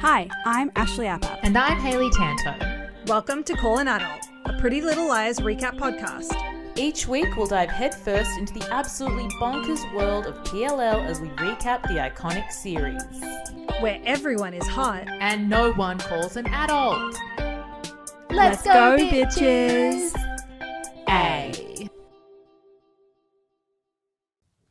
Hi, I'm Ashley Appap. And I'm Hayley Tanto. Welcome to Call an Adult, a Pretty Little Liars recap podcast. Each week we'll dive headfirst into the absolutely bonkers world of PLL as we recap the iconic series. Where everyone is hot. And no one calls an adult. Let's go, bitches! A.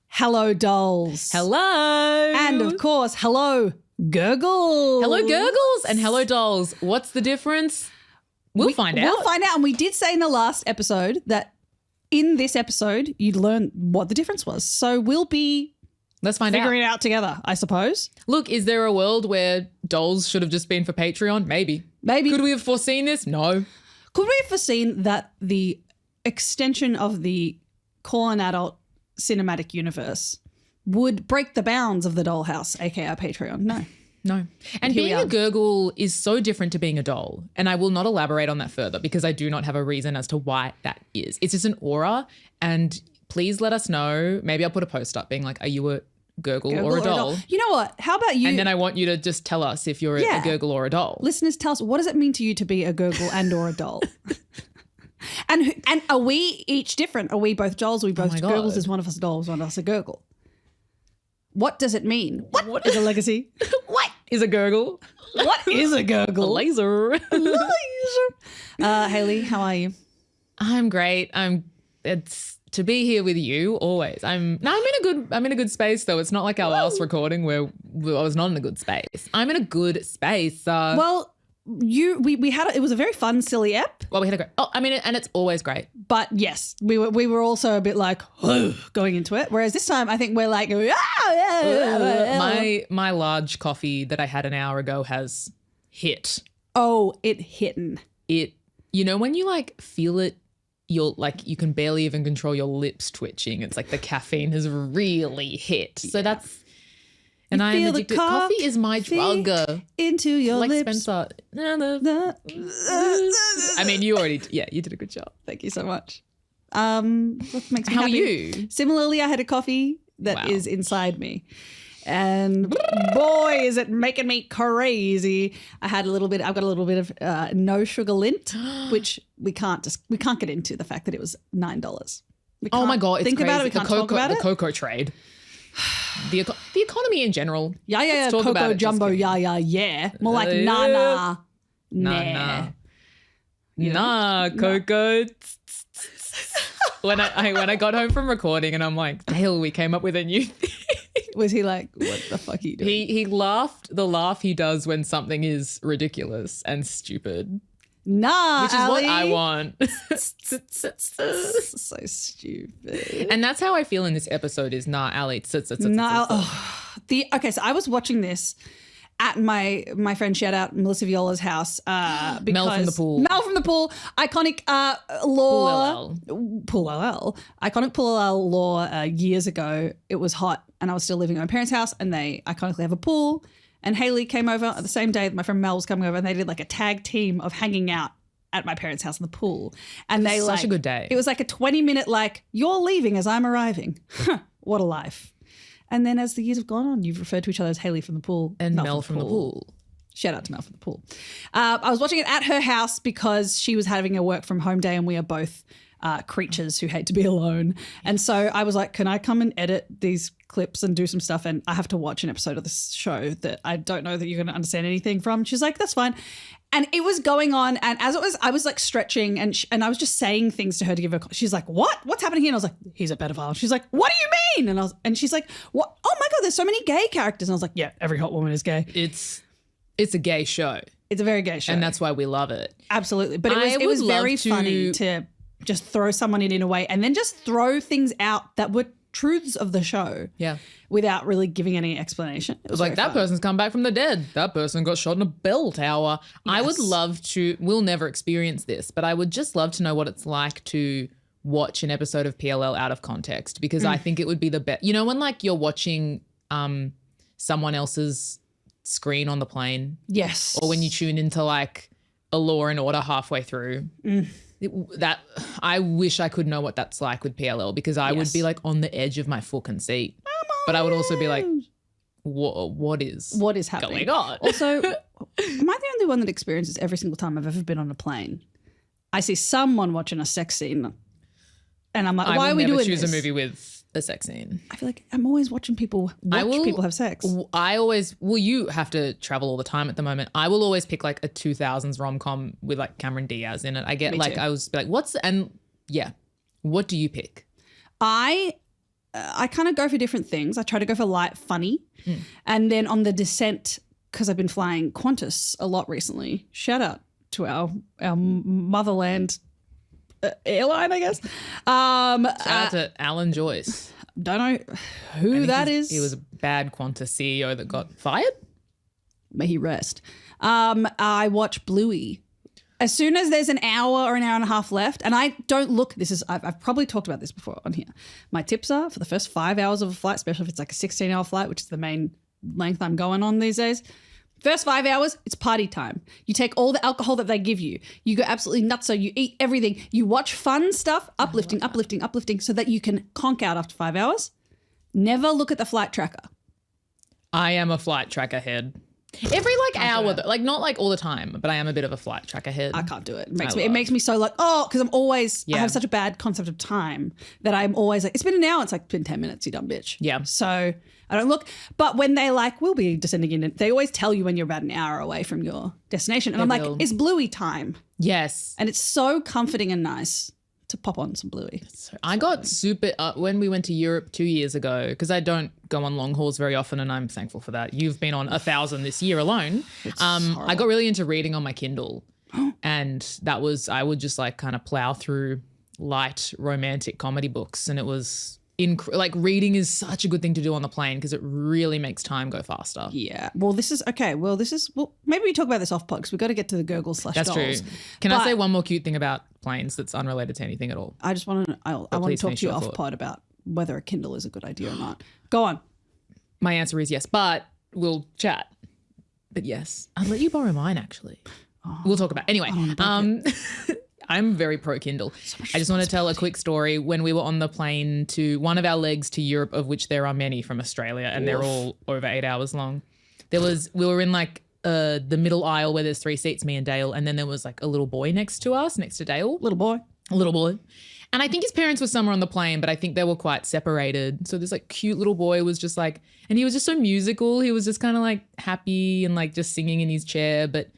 Hello, dolls. Hello. And of course, hello, Gurgle. Hello, Gurgles, and hello, dolls. What's the difference? We'll find out. We'll find out. And we did say in the last episode that in this episode, you'd learn what the difference was. So we'll be Let's find out. figuring it out together, I suppose. Look, is there a world where dolls should have just been for Patreon? Maybe. Maybe. Could we have foreseen this? No. Could we have foreseen that the extension of the Call an Adult cinematic universe would break the bounds of the dollhouse, aka Patreon? No. No. And here we being are. a Gurgle is so different to being a doll. And I will not elaborate on that further because I do not have a reason as to why that is. It's just an aura. And please let us know. Maybe I'll put a post up being like, are you a Gurgle or a doll? You know what? How about you? And then I want you to just tell us if you're Yeah. a Gurgle or a doll. Listeners, tell us, what does it mean to you to be a Gurgle and or a doll? And are we each different? Are we both dolls? Are we both my Gurgles? God. Is one of us a doll? Is one of us a Gurgle? What does it mean? What is a legacy? What is a Gurgle? What is a A Gurgle? laser. Hayley, how are you? I'm great. It's to be here with you always. I'm in a good space though. It's not like our last recording where I was not in a good space. I'm in a good space. Well, we had it was a very fun, silly ep, We had a great. And it's always great. but yes, we were also a bit like going into it. Whereas this time, I think we're like, My large coffee that I had an hour ago has hit. it hitting. It. You know when you like feel it. You're like you can barely even control your lips twitching. It's like the caffeine has really hit. So that's. And I am feel the addicted. Coffee is my drug. Into your Like lips. Spencer. I mean, you did a good job. Thank you so much. What makes me How are happy. you? Similarly, I had a coffee that is Wow. inside me. And boy, is it making me crazy. I've got a little bit of no sugar lint, which we can't get into the fact that it was $9. Oh my God, it's think crazy. about it. We can't talk about the it. cocoa trade. The economy in general. Yeah. Let's talk about Cocoa it, just Jumbo. kidding. Yeah. More like Nah. nah. Nah, cocoa. When I got home from recording and I'm like, Dale, we came up with a new thing. Was he like, what the fuck are you doing? He laughed the laugh he does when something is ridiculous and stupid, Nah, which is what I Ali. want. So stupid. And that's how I feel in this episode is nah, Ali. No, okay. So I was watching this at my friend, shout out Melissa Viola's house. Because Mel from the pool. Mel from the pool, iconic pool LL, iconic pool LL law. Years ago, it was hot, and I was still living at my parents' house, and they iconically have a pool. And Hayley came over at the same day that my friend Mel was coming over, and they did like a tag team of hanging out at my parents' house in the pool. And they Such a good day. It was like a 20-minute like, you're leaving as I'm arriving. What a life. And then as the years have gone on, you've referred to each other as Hayley from the pool. And Mel from the pool. Shout out to Mel from the pool. I was watching it at her house because she was having a work from home day, and we are both creatures who hate to be alone. And so I was like, can I come and edit these clips and do some stuff? And I have to watch an episode of this show that I don't know that you're going to understand anything from. She's like, that's fine. And it was going on. And as it was, I was like stretching and I was just saying things to her to give her, she's like, what? What's happening here? And I was like, he's a pedophile. She's like, what do you mean? And she's like, what? Oh my God, there's so many gay characters. And I was like, yeah, every hot woman is gay. It's a gay show. It's a very gay show. And that's why we love it. Absolutely. But I it was would very love to- funny to just throw someone in a way and then just throw things out that were truths of the show. Yeah. Without really giving any explanation. It was Like, that person's come back from the dead. That person got shot in a bell tower. I would love to, we'll never experience this, but I would just love to know what it's like to watch an episode of PLL out of context, because I think it would be the best. You know when like you're watching someone else's screen on the plane? Yes. Or when you tune into like a Law and Order halfway through. That I wish I could know what that's like with PLL, because I would be like on the edge of my fucking seat. But I would also be like, what is happening going on? Also, am I the only one that experiences every single time I've ever been on a plane? I see someone watching a sex scene and I'm like, why are we doing this? I would never choose a movie with a sex scene. I feel like I'm always watching people people have sex. You have to travel all the time at the moment. I will always pick like a 2000s rom-com with like Cameron Diaz in it. I get Me like, too. I was like, what do you pick? I kind of go for different things. I try to go for light, funny. And then on the descent, because I've been flying Qantas a lot recently, shout out to our motherland airline, I guess. Shout out to Alan Joyce. Don't know who that is. He was a bad Qantas CEO that got fired. May he rest. I watch Bluey. As soon as there's an hour or an hour and a half left, and I don't look, I've probably talked about this before on here. My tips are for the first 5 hours of a flight, especially if it's like a 16-hour flight, which is the main length I'm going on these days. First 5 hours, it's party time. You take all the alcohol that they give you. You go absolutely nuts. So you eat everything. You watch fun stuff, uplifting, so that you can conk out after 5 hours. Never look at the flight tracker. I am a flight tracker head. Every like hour, though, like not like all the time, but I am a bit of a flight tracker head. I can't do it. It makes me so like, because I'm always, I have such a bad concept of time that I'm always like, it's been an hour. It's like, it's been 10 minutes, you dumb bitch. Yeah. So I don't look. But when they like, we'll be descending in, they always tell you when you're about an hour away from your destination. And I'm like, it's Bluey time. Yes. And it's so comforting and nice to pop on some Bluey. I got super when we went to Europe 2 years ago, because I don't go on long hauls very often, and I'm thankful for that. You've been on 1,000 this year alone. I got really into reading on my Kindle, and I would just like kind of plow through light romantic comedy books, and it was like reading is such a good thing to do on the plane because it really makes time go faster. Yeah. Well, maybe we talk about this off pod because we've got to get to the Gurgle / That's dolls. true. Can I say one more cute thing about planes that's unrelated to anything at all? I just want to. I want to talk to you off pod about whether a Kindle is a good idea or not. Go on. My answer is yes, but we'll chat. But yes, I'll let you borrow mine actually. We'll talk about anyway. I'm very pro Kindle. I just want to tell a quick story. When we were on the plane to one of our legs to Europe, of which there are many from Australia, and they're all over 8 hours long. We were in like the middle aisle where there's 3 seats, me and Dale, and then there was like a little boy next to Dale. Little boy. And I think his parents were somewhere on the plane, but I think they were quite separated. So this like cute little boy was just like, and he was just so musical. He was just kind of like happy and like just singing in his chair. But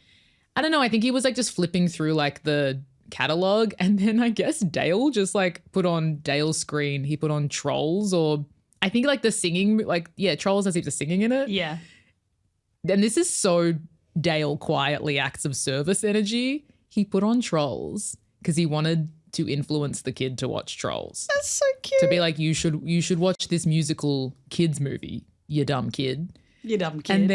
I don't know. I think he was like just flipping through like the catalog, and then I guess Dale just like put on Dale's screen. He put on Trolls, or I think like the singing, like Trolls has heaps of singing in it. Yeah. And this is so Dale quietly acts of service energy. He put on Trolls because he wanted to influence the kid to watch Trolls. That's so cute. To be like, you should watch this musical kids movie, you dumb kid. You dumb kid.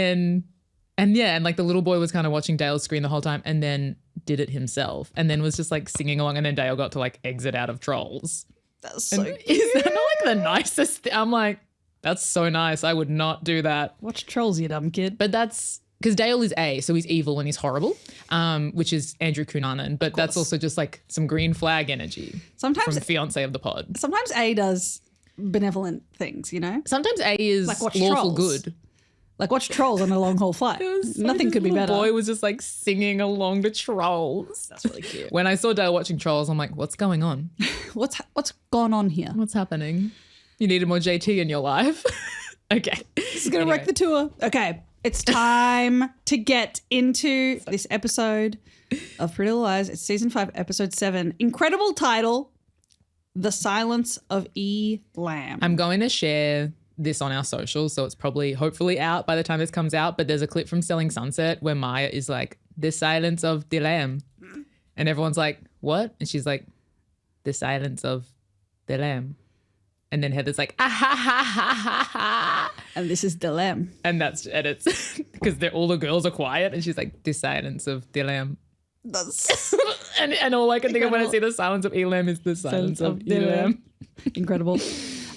And like the little boy was kind of watching Dale's screen the whole time, and then did it himself, and then was just like singing along, and then Dale got to like exit out of Trolls. That's so cute. Is that not like the nicest thing? I'm like, that's so nice. I would not do that. Watch Trolls, you dumb kid. But that's because Dale is A, so he's evil and he's horrible, which is Andrew Cunanan. But that's also just like some green flag energy Sometimes from fiance of the pod. Sometimes A does benevolent things, you know? Sometimes A is like watch lawful Trolls. good. Like watch Trolls on a long haul flight. Nothing could be better. The boy was just like singing along to Trolls. That's really cute. When I saw Dale watching Trolls, I'm like, what's going on? What's gone on here? What's happening? You needed more JT in your life. Okay. This is going to wreck the tour. Okay. It's time to get into this episode of Pretty Little Lies. It's season 5, episode 7. Incredible title, The Silence of E. Lamb. I'm going to share this on our socials, so it's probably hopefully out by the time this comes out, but there's a clip from Selling Sunset where Maya is like, the silence of the lamb, and everyone's like, what? And she's like, the silence of the lamb, and then Heather's like, ah ha ha ha ha ha, and this is the lamb, and it's because all the girls are quiet, and she's like, the silence of the lamb. That's and all I can think of when I see the silence of Elam is the silence of Elam. Incredible.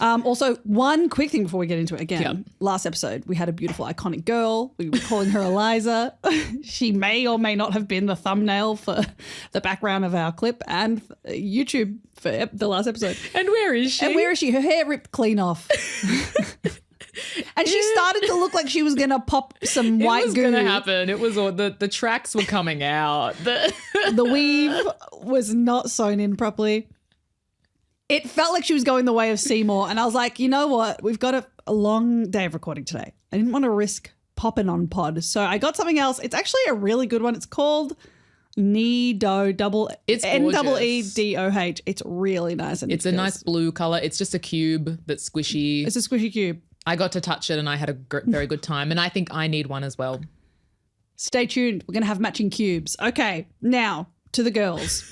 Also, one quick thing before we get into it again. Yep. Last episode, we had a beautiful, iconic girl. We were calling her Eliza. She may or may not have been the thumbnail for the background of our clip and YouTube for the last episode. And where is she? Her hair ripped clean off. And she started to look like she was going to pop some white It was goo. going to happen. It was all the tracks were coming out. The weave was not sewn in properly. It felt like she was going the way of Seymour. And I was like, you know what? We've got a long day of recording today. I didn't want to risk popping on pod. So I got something else. It's actually a really good one. It's called Needoh It's Needoh. It's really nice. And it's a nice blue color. It's just a cube that's squishy. It's a squishy cube. I got to touch it and I had a very good time. And I think I need one as well. Stay tuned. We're going to have matching cubes. Okay, now to the girls.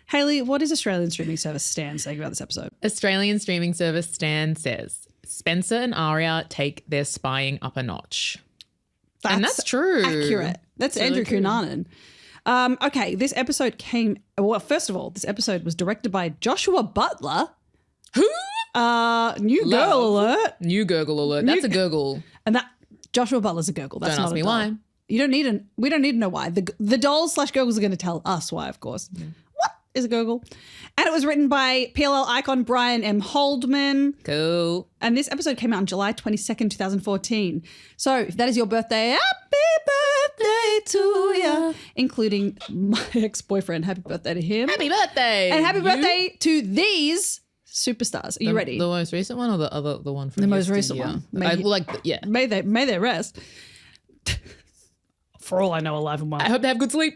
Hayley, what is Australian streaming service Stan saying about this episode? Australian streaming service Stan says, Spencer and Arya take their spying up a notch. And that's true. Accurate. That's Andrew Cunanan. Okay, this episode first of all, this episode was directed by Joshua Butler. Who? New Gurgle alert. New Gurgle alert. That's a Gurgle. And that Joshua Butler's a Gurgle. That's Don't not ask a me doll. why. We don't need to know why. The dolls / Gurgles are going to tell us why, of course. Yeah. What is a Gurgle? And it was written by PLL icon Brian M. Holdman. Cool. And this episode came out on July 22nd, 2014. So if that is your birthday, happy birthday to you, including my ex-boyfriend. Happy birthday to him. Happy birthday. And happy birthday to these superstars. Are you ready? The most recent one or the one from The most yesteryear? recent one. Yeah. May they rest. For all I know, alive and well. I hope they have good sleep.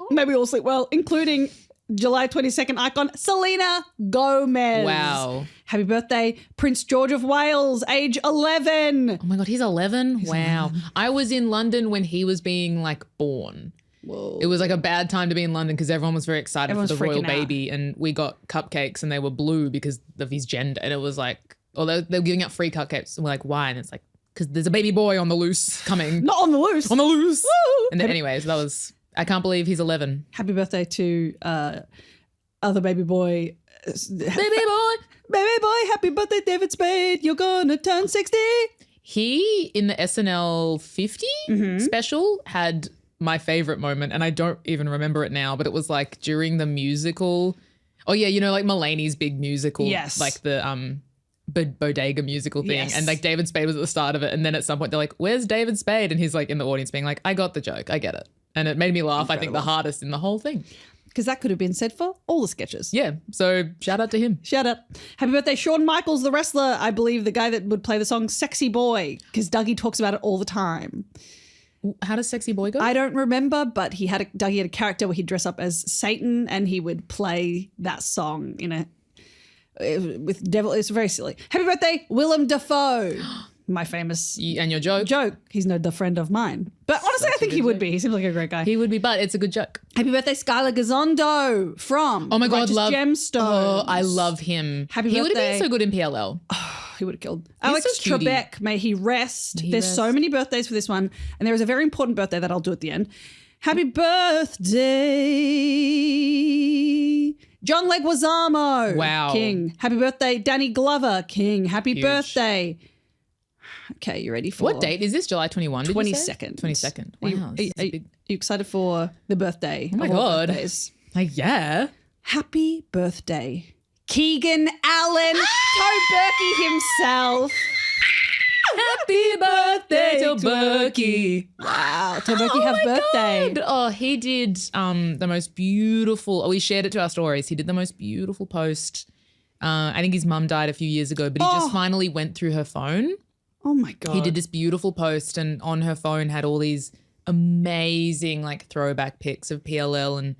Maybe we'll sleep well, including July 22nd icon Selena Gomez. Wow. Happy birthday, Prince George of Wales, age 11. Oh my God, he's 11? Wow. 11. I was in London when he was being born. Whoa. It was a bad time to be in London because everyone was very excited Everyone's for the royal freaking out. baby, and we got cupcakes and they were blue because of his gender. And it was they were giving out free cupcakes and we're like, why? And it's because there's a baby boy on the loose coming. Not on the loose. On the loose. Woo! And then, anyways, I can't believe he's 11. Happy birthday to other baby boy. Baby boy. Baby boy, happy birthday, David Spade. You're going to turn 60. He, in the SNL 50 special, had my favorite moment, and I don't even remember it now, but it was during the musical. Oh, yeah, Mulaney's big musical. Yes. The bodega musical thing. Yes. And David Spade was at the start of it. And then at some point they're like, where's David Spade? And he's in the audience being like, I got the joke. I get it. And it made me laugh, I think, the hardest in the whole thing. Because that could have been said for all the sketches. Yeah. So shout out to him. Shout out. Happy birthday, Shawn Michaels, the wrestler, I believe, the guy that would play the song Sexy Boy, because Dougie talks about it all the time. How does Sexy Boy go? I don't remember, but Dougie had a character where he'd dress up as Satan and he would play that song with devil. It's very silly. Happy birthday, Willem Dafoe. My famous And your joke? He's no the friend of mine. But honestly, I think he would be. He seems like a great guy. He would be, but it's a good joke. Happy birthday, Skylar Gazondo from Oh my God, Righteous love Gemstones. Oh, I love him. Happy He would have birthday. been so good in PLL. He would have killed. He's Alex so cutie. Trebek, may he rest. May he There's rest. so many birthdays for this one. And there is a very important birthday that I'll do at the end. Happy birthday, John Leguizamo. Wow. King. Happy birthday, Danny Glover. King. Happy Huge. birthday. Okay, you ready for What date is this? July 21? 22nd. 22nd. Are you, Wow. this is are big. you excited for the birthday? Oh my of all God. birthdays? Yeah. Happy birthday, Keegan Allen, Toe Berkey himself. Happy birthday to Berkey. Wow, Toe Berkey have birthday. God. Oh, he did the most beautiful. We shared it to our stories. He did the most beautiful post. I think his mum died a few years ago, but he just finally went through her phone. Oh my God. He did this beautiful post, and on her phone had all these amazing throwback pics of PLL and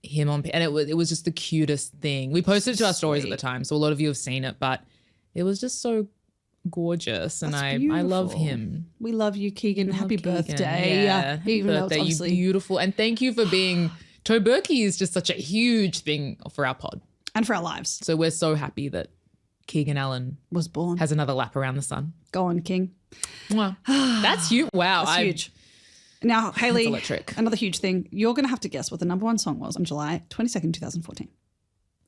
him on, and it was just the cutest thing. We posted it to our stories at the time, so a lot of you have seen it, but it was just so gorgeous, and That's I love beautiful. him. We love you, Keegan. Happy Keegan. birthday. Yeah. Happy Even though it's birthday, you obviously beautiful. And thank you for being, Toe Berkey is just such a huge thing for our pod. and for our lives. So we're so happy that Keegan Allen Was born. has another lap around the sun. Go on, King. Wow. That's huge. Wow. That's huge. Now, Hayley, electric. another huge thing. You're going to have to guess what the number one song was on July 22nd, 2014.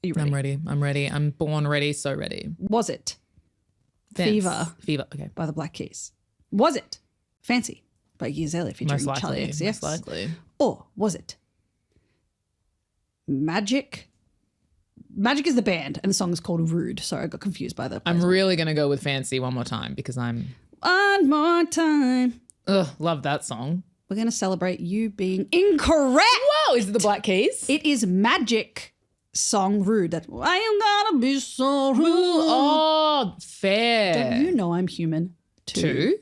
Are you ready? I'm ready. I'm born ready, so ready. Was it Fence. Fever Okay. by the Black Keys? Was it Fancy by Iggy Azalea featuring Most Charlie likely. XCX? Most likely. Or was it Magic Magic is the band and the song is called Rude. Sorry, I got confused by that. I'm really going to go with Fancy one more time because I'm... One more time. Ugh, love that song. We're going to celebrate you being incorrect. Whoa, is it the Black Keys? It is Magic song Rude. That's why you gotta be so rude. Oh, fair. Don't you know I'm human too? Two?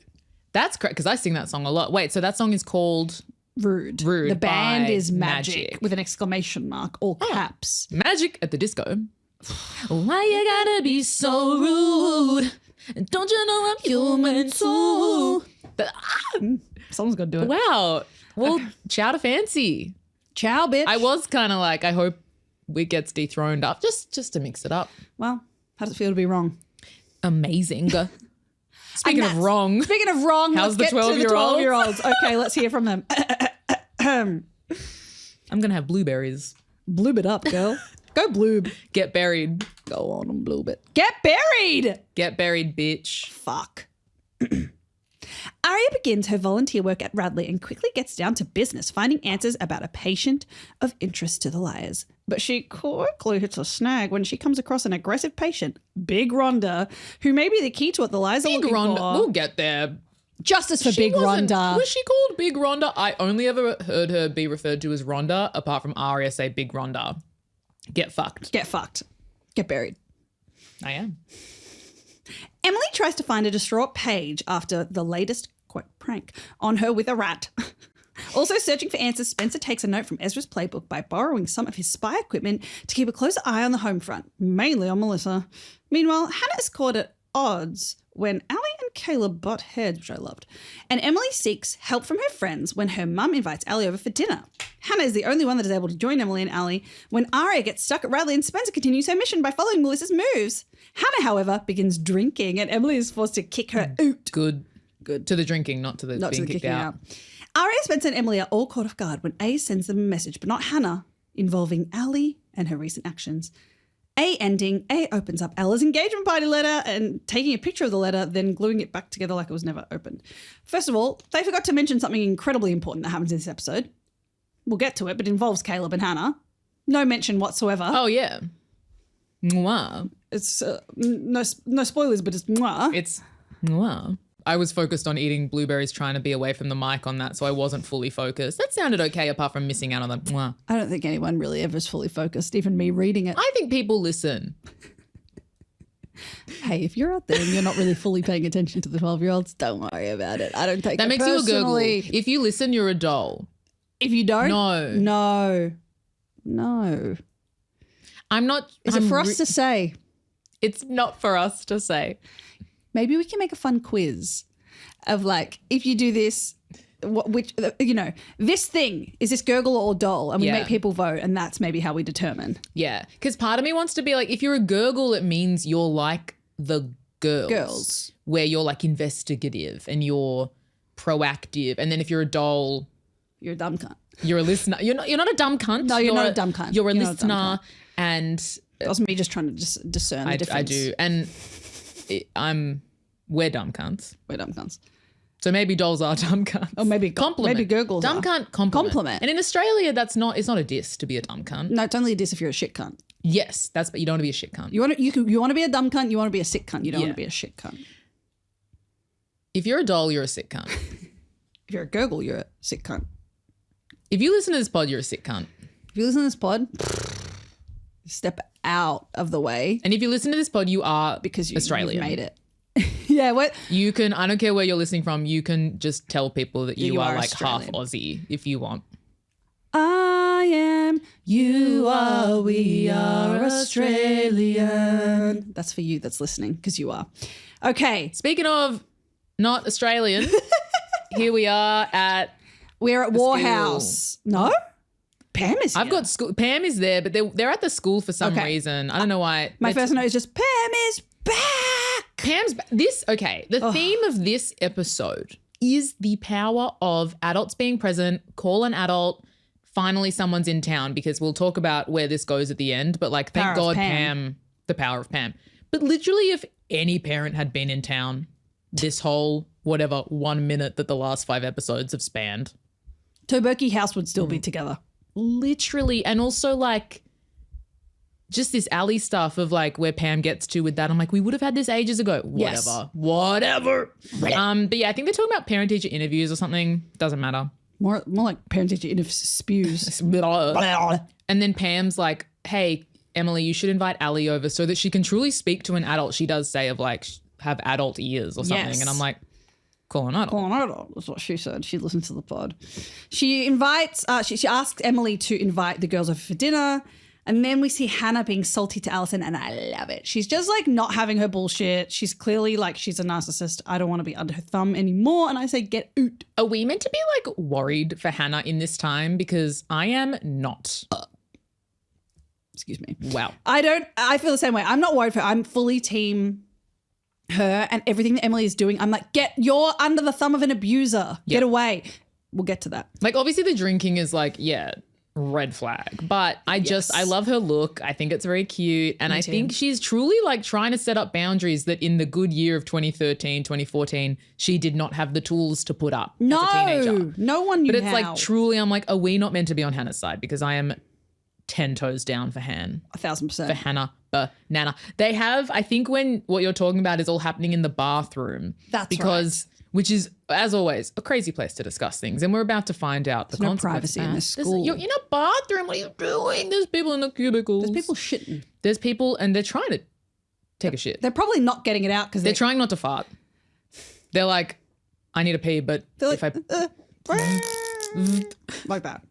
That's correct because I sing that song a lot. Wait, so that song is called... Rude. Rude The band by is Magic, Magic. with an exclamation mark, all caps. Magic at the Disco. Why you gotta be so rude? Don't you know I'm human too? Someone's got to do it. Wow. Well, ciao to Fancy. Ciao, bitch. I was kind of like, I hope it gets dethroned up just to mix it up. Well, how does it feel to be wrong? Amazing. Speaking of wrong. Speaking of wrong, How's let's the get to the 12-year-olds? 12-year-olds. Okay, let's hear from them. I'm going to have blueberries. Bloob it up, girl. Go bloob. Get buried. Go on and bloob it. Get buried. Get buried, bitch. Fuck. Aria begins her volunteer work at Radley and quickly gets down to business, finding answers about a patient of interest to the liars. But she quickly hits a snag when she comes across an aggressive patient, Big Rhonda, who may be the key to what the liars are Big looking Rhonda. for. We'll get there. Justice for Big wasn't- Rhonda. Was she called Big Rhonda? I only ever heard her be referred to as Rhonda, apart from Aria say Big Rhonda. Get fucked. Get fucked. Get buried. I am. Emily tries to find a distraught Paige after the latest, quote, prank on her with a rat. Also searching for answers, Spencer takes a note from Ezra's playbook by borrowing some of his spy equipment to keep a closer eye on the home front, mainly on Melissa. Meanwhile, Hannah is caught at odds when Allie and Caleb butt heads, which I loved. And Emily seeks help from her friends when her mum invites Allie over for dinner. Hannah is the only one that is able to join Emily and Allie when Aria gets stuck at Radley and Spencer continues her mission by following Melissa's moves. Hannah, however, begins drinking and Emily is forced to kick her out. Good. To the drinking, not to the Not to being the kicked kicking out. Aria, Spencer and Emily are all caught off guard when A sends them a message, but not Hannah, involving Allie and her recent actions. A opens up Ella's engagement party letter and taking a picture of the letter, then gluing it back together like it was never opened. First of all, they forgot to mention something incredibly important that happens in this episode. We'll get to it, but it involves Caleb and Hannah. No mention whatsoever. Oh, yeah. Mwah. It's no spoilers, but it's mwah. It's mwah. I was focused on eating blueberries, trying to be away from the mic on that, so I wasn't fully focused. That sounded okay, apart from missing out on the mwah. I don't think anyone really ever is fully focused, even me reading it. I think people listen. Hey, if you're out there and you're not really fully paying attention to the 12-year-olds, don't worry about it. I don't take That it makes you a Gurgle. personally. If you listen, you're a doll. If you don't, No. No. I'm not. Is it for us to say? It's not for us to say. Maybe we can make a fun quiz of like, if you do this, this thing, is this Gurgle or doll? And we make people vote and that's maybe how we determine. Yeah. Because part of me wants to be like, if you're a Gurgle, it means you're like the girls. Where you're like investigative and you're proactive. And then if you're a doll, You're a dumb cunt. you're a listener. You're not a dumb cunt. No, you're not a dumb cunt. You're a You're not a dumb listener. And That was me just trying to discern the difference. I do. And we're dumb cunts. We're dumb cunts. So maybe dolls are dumb cunts. Or maybe compliment. maybe Gurgles Dumb are. cunt, compliment. Compliment. And in Australia, it's not a diss to be a dumb cunt. No, it's only a diss if you're a shit cunt. Yes, but you don't want to be a shit cunt. You want to be a dumb cunt, you want to be a sick cunt. You don't want to be a shit cunt. If you're a doll, you're a sick cunt. If you're a Gurgle, you're a sick cunt. If you listen to this pod, you're a sick cunt. If you listen to this pod, step out of the way. And if you listen to this pod, you are Because Australian. you've made it. Yeah, what? You can, I don't care where you're listening from, you can just tell people that you are like Australian. half Aussie if you want. I am, you are, we are Australian. That's for you that's listening, because you are. Okay. Speaking of not Australian, here we are at... We're at Warhouse. No? Pam is here. I've got school. Pam is there, but they're at the school for some reason. I don't know why. My first note is just, Pam is back. Pam's the theme of this episode is the power of adults being present, call an adult, finally someone's in town, because we'll talk about where this goes at the end, but like, thank God the power of Pam. But literally if any parent had been in town this whole, 1 minute that the last 5 episodes have spanned. Toberky House would still be together. Literally. And also like, just this alley stuff of like where Pam gets to with that. I'm like, we would have had this ages ago. Whatever. But yeah, I think they're talking about parent-teacher interviews or something. Doesn't matter. More like parent-teacher interviews. And then Pam's like, hey, Emily, you should invite Ali over so that she can truly speak to an adult. She does say of like have adult ears or something. Yes. And I'm like, call an adult. That's what she said. She listened to the pod. She invites, she asks Emily to invite the girls over for dinner. And then we see Hannah being salty to Alison, and I love it. She's just like not having her bullshit. She's clearly like she's a narcissist. I don't want to be under her thumb anymore. And I say, get out. Are we meant to be like worried for Hannah in this time? Because I am not. Excuse me. Wow. I feel the same way. I'm not worried for her. I'm fully team her and everything that Emily is doing. I'm like, you're under the thumb of an abuser. Get away. We'll get to that. Like obviously the drinking is like, yeah, red flag. But I love her look. I think it's very cute. And I think she's truly like trying to set up boundaries that in the good year of 2013, 2014, she did not have the tools to put up as a teenager. No one knew But it's how. like truly, I'm like, are we not meant to be on Hannah's side? Because I am 10 toes down for 1,000%. For Hannah, Nana. They have, I think when what you're talking about is all happening in the bathroom. That's because, which is, as always, a crazy place to discuss things. And we're about to find out the There's no consequences. privacy in this school. You're in a bathroom. What are you doing? There's people in the cubicles. There's people shitting. There's people and they're trying to take a shit. They're probably not getting it out because They're trying not to fart. They're like, I need a pee, but if I... like that.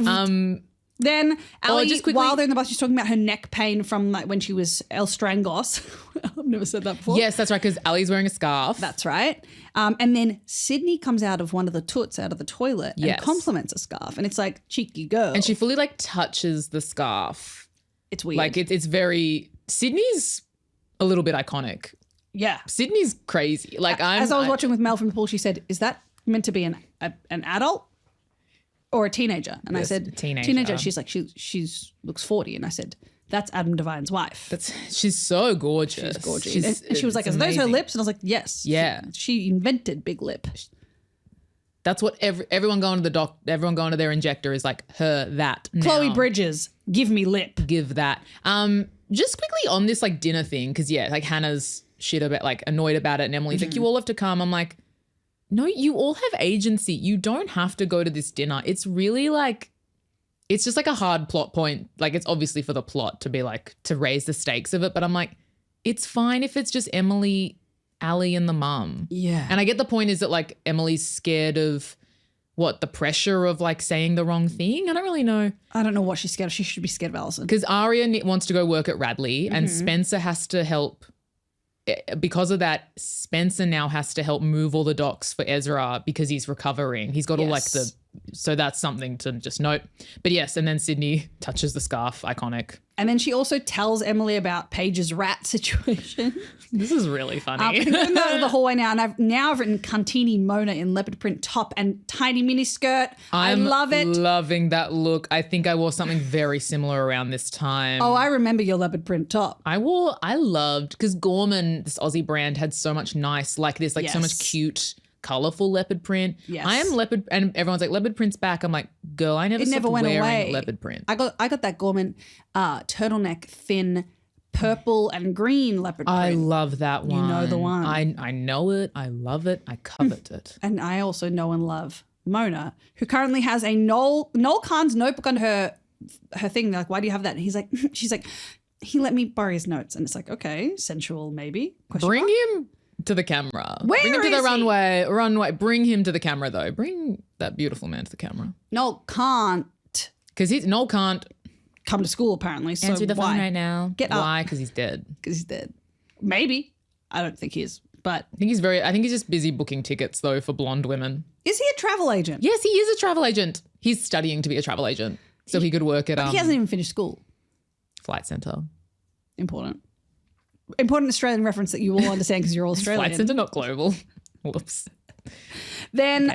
Um... Then Ali, just quickly- while they're in the bus, she's talking about her neck pain from like when she was El Strangos. I've never said that before. Yes, that's right, because Ali's wearing a scarf. That's right. And then Sydney comes out of one of the toots out of the toilet and compliments a scarf. And it's like, cheeky girl. And she fully like touches the scarf. It's weird. Like it's very, Sydney's a little bit iconic. Yeah. Sydney's crazy. Like As I was watching with Mel from the pool, she said, is that meant to be an adult? Or a teenager. And I said, teenager. She's like, she's looks 40. And I said, that's Adam Devine's wife. She's so gorgeous. She's gorgeous. And she was like, are those her lips? And I was like, yes. Yeah. She invented big lip. That's what everyone going to the everyone going to their injector is like her, that. Chloe now. Bridges, give me lip. Give that. Just quickly on this like dinner thing, because like Hannah's shit about like annoyed about it. And Emily's like, you all have to come. I'm like, no, you all have agency. You don't have to go to this dinner. It's really like, it's just like a hard plot point. Like it's obviously for the plot to be like, to raise the stakes of it. But I'm like, it's fine if it's just Emily, Ali and the mum. Yeah. And I get the point is that like Emily's scared of the pressure of like saying the wrong thing. I don't really know. I don't know what she's scared of. She should be scared of Alison. Because Aria wants to go work at Radley and Spencer has to help. Because of that, Spencer now has to help move all the docs for Ezra because he's recovering. He's got all like so that's something to just note. But yes, and then Sydney touches the scarf, iconic. And then she also tells Emily about Paige's rat situation. This is really funny. I'm going the hallway now, and I've written Cantini Mona in leopard print top and tiny mini skirt. I love it. Loving that look. I think I wore something very similar around this time. Oh, I remember your leopard print top. I loved, because Gorman, this Aussie brand, had so much nice, like this, like so much cute, colourful leopard print. Yes. I am leopard, and everyone's like, leopard print's back. I'm like, girl, I never went wearing leopard print. I got that Gorman turtleneck thin purple and green leopard print. I love that one. You know the one. I know it. I love it. I covet it. And I also know and love Mona, who currently has a Noel Kahn's notebook on her thing. They're like, why do you have that? And he's like, she's like, he let me borrow his notes. And it's like, okay, sensual maybe. Bring him to the camera. Where Bring him to the is he? runway. Bring him to the camera though. Bring that beautiful man to the camera. Noel can't. Because Noel can't come to school apparently. So answer the why? phone right now. Get up. Why? Because he's dead. Because he's dead. Maybe. I don't think he is. But I think he's just busy booking tickets though for blonde women. Is he a travel agent? Yes, he is a travel agent. He's studying to be a travel agent. So he could work at he hasn't even finished school. Flight Centre. Important Australian reference that you all understand because you're all Australian. Flight Centre, not global. Whoops. Then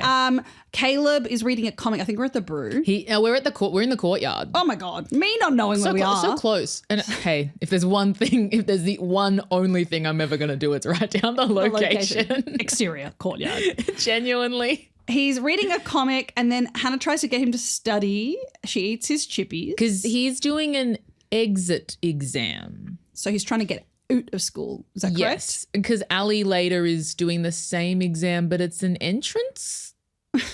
Caleb is reading a comic. I think we're at the Brew. We're in the courtyard. Oh my God. Me not knowing where we are. So close. And hey, if there's the one only thing I'm ever going to do, it's write down the location. Exterior courtyard. Genuinely. He's reading a comic and then Hannah tries to get him to study. She eats his chippies. Because he's doing exit exam. So he's trying to get out of school. Is that correct? Yes, because Ali later is doing the same exam, but it's an entrance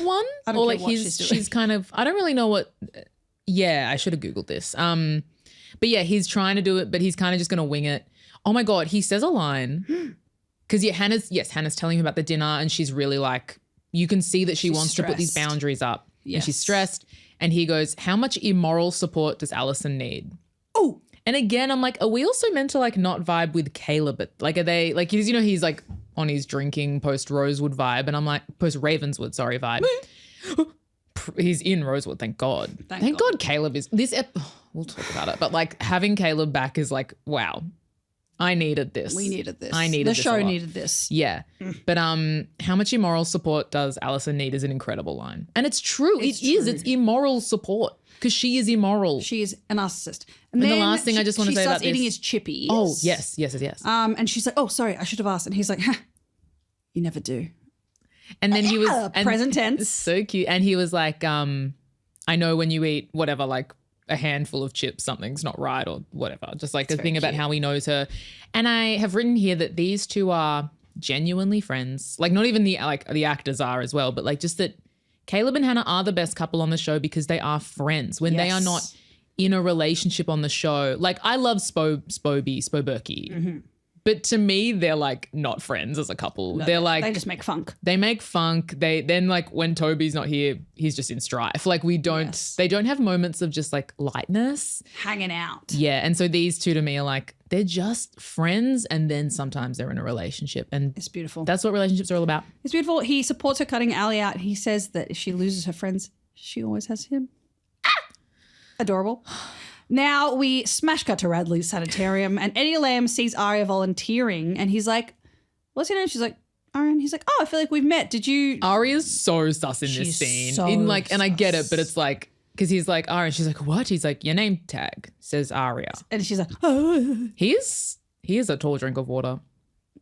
one. I don't or care like what she's doing. she's kind of, I don't really know what. Yeah, I should have Googled this. But yeah, he's trying to do it, but he's kind of just going to wing it. Oh my God, he says a line. Because Hannah's telling him about the dinner and she's really like, you can see that she wants to put these stressed. boundaries up. Yes. And she's stressed. And he goes, how much immoral support does Alison need? Oh, And again, I'm like, are we also meant to like not vibe with Caleb? But like, are they like, he's, he's like on his drinking post Rosewood vibe. And I'm like, post Ravenswood, sorry, vibe. He's in Rosewood, thank God. Thank God Caleb is we'll talk about it. But like having Caleb back is like, wow, I needed this. we needed this. I needed the this show a lot. needed this. Yeah. But how much immoral support does Alison need is an incredible line. And it's true. It's It is. true. It's immoral support because she is immoral. She is a narcissist. And the then last thing I just want to say about she starts eating this- his chippies. Oh, yes. And she's like, oh, sorry, I should have asked. And he's like, you never do. And then he was and present tense. so cute. And he was like, I know when you eat whatever, like a handful of chips, something's not right or whatever. Just like a thing about how he knows her. And I have written here that these two are genuinely friends. Like not even the actors are as well, but like just that Caleb and Hannah are the best couple on the show because they are friends when they are not in a relationship on the show. Like I love Spoberky. Mm-hmm. But to me, they're like not friends as a couple. No, they're like they just make funk. They make funk. They then like when Toby's not here, he's just in strife. Like they don't have moments of just like lightness. Hanging out. Yeah. And so these two to me are like, they're just friends and then sometimes they're in a relationship. And It's beautiful. that's what relationships are all about. It's beautiful. He supports her cutting Ali out. He says that if she loses her friends, she always has him. Adorable. Now we smash cut to Radley's sanitarium and Eddie Lamb sees Arya volunteering and he's like, what's your name? She's like, Arya. He's like, oh, I feel like we've met. Did you? Aria's so sus in this She's scene. so And I get it, sus. but it's like, because he's like, Arya. She's like, what? He's like, your name tag says Arya. And she's like, oh, He is a tall drink of water.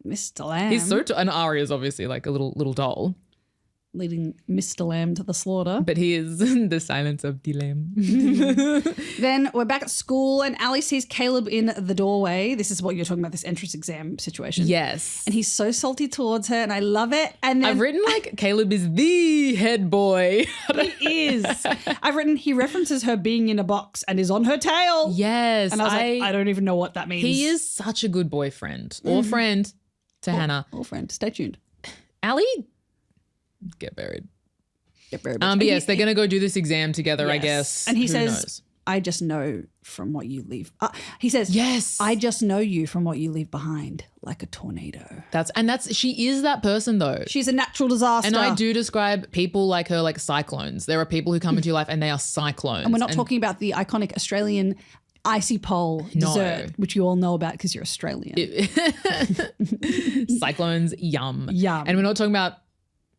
Mr. Lamb. He's so and Arya's obviously like a little doll. leading Mr. Lamb to the slaughter. But he is the silence of the lamb. Then we're back at school and Ali sees Caleb in the doorway. This is what you're talking about, this entrance exam situation. Yes. And he's so salty towards her and I love it. And then I've written like Caleb is the head boy. he is. I've written he references her being in a box and is on her tail. Yes. And I was like, I don't even know what that means. He is such a good boyfriend or friend to Hannah. Oh, friend, stay tuned. Ali, get married. Get very But yes, they're going to go do this exam together, I Yes. guess. And he Who says, knows? I just know from what you leave. He says, Yes. I just know you from what you leave behind, like a tornado. She is that person though. She's a natural disaster. And I do describe people like her like cyclones. There are people who come into your life and they are cyclones. And we're not talking about the iconic Australian icy pole dessert, which you all know about because you're Australian. Cyclones, yum. Yum. And we're not talking about,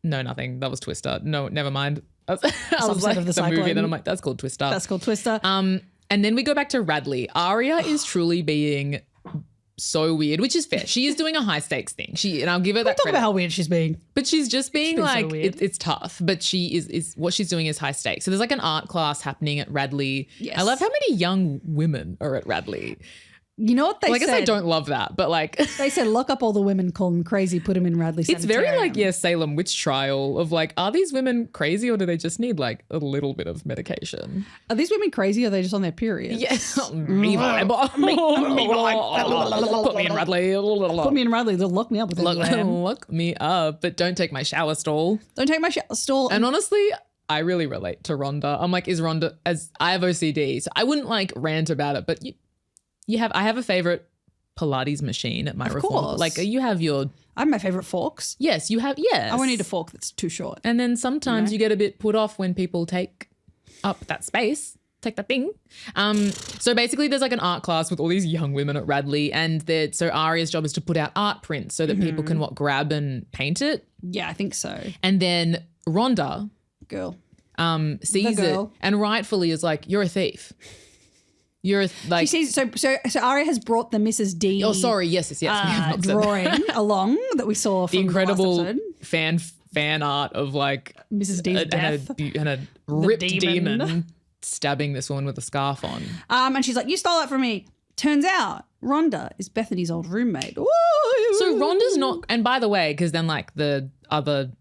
no, nothing. That was Twister. No, never mind. I was Subset like of the the movie, cyclone. then I'm like, that's called Twister. That's called Twister. And then we go back to Radley. Arya is truly being so weird, which is fair. She is doing a high stakes thing. And I'll give her that Talk credit. about how weird she's being. But she's just being been so like, weird. it's tough. But she is what she's doing is high stakes. So there's like an art class happening at Radley. Yes. I love how many young women are at Radley. You know what they Well, I said? guess I don't love that, but like They said lock up all the women, call them crazy, put them in Radley it's very Sanitarium. like, Salem witch trial of like, are these women crazy or do they just need like a little bit of medication? Are these women crazy or are they just on their period? Yes. Me vibe. Put me in Radley. Put me in Radley, they'll lock me up with Look me up, but don't take my shower stall. Don't take my stall. And honestly, I really relate to Rhonda. I'm like, is Rhonda, as I have OCD, so I wouldn't like rant about it, but I have a favorite Pilates machine at my reform. course. Like you have your, I have my favourite forks. yes, you have, yes. I won't need a fork that's too short. And then sometimes you get a bit put off when people take up that space, take that thing. So basically there's like an art class with all these young women at Radley and so Arya's job is to put out art prints so that people can grab and paint it. Yeah, I think so. And then Rhonda Girl. sees The it girl. and rightfully is like, you're a thief. You're She sees, so Arya has brought the Mrs. D oh, sorry. Yes. We have not said that. drawing along that we saw from The incredible the last episode. fan art of like Mrs. D's death. and a ripped demon. demon stabbing this woman with a scarf on. And she's like, you stole that from me. Turns out Rhonda is Bethany's old roommate. Ooh. So Rhonda's not, and by the way, because then like the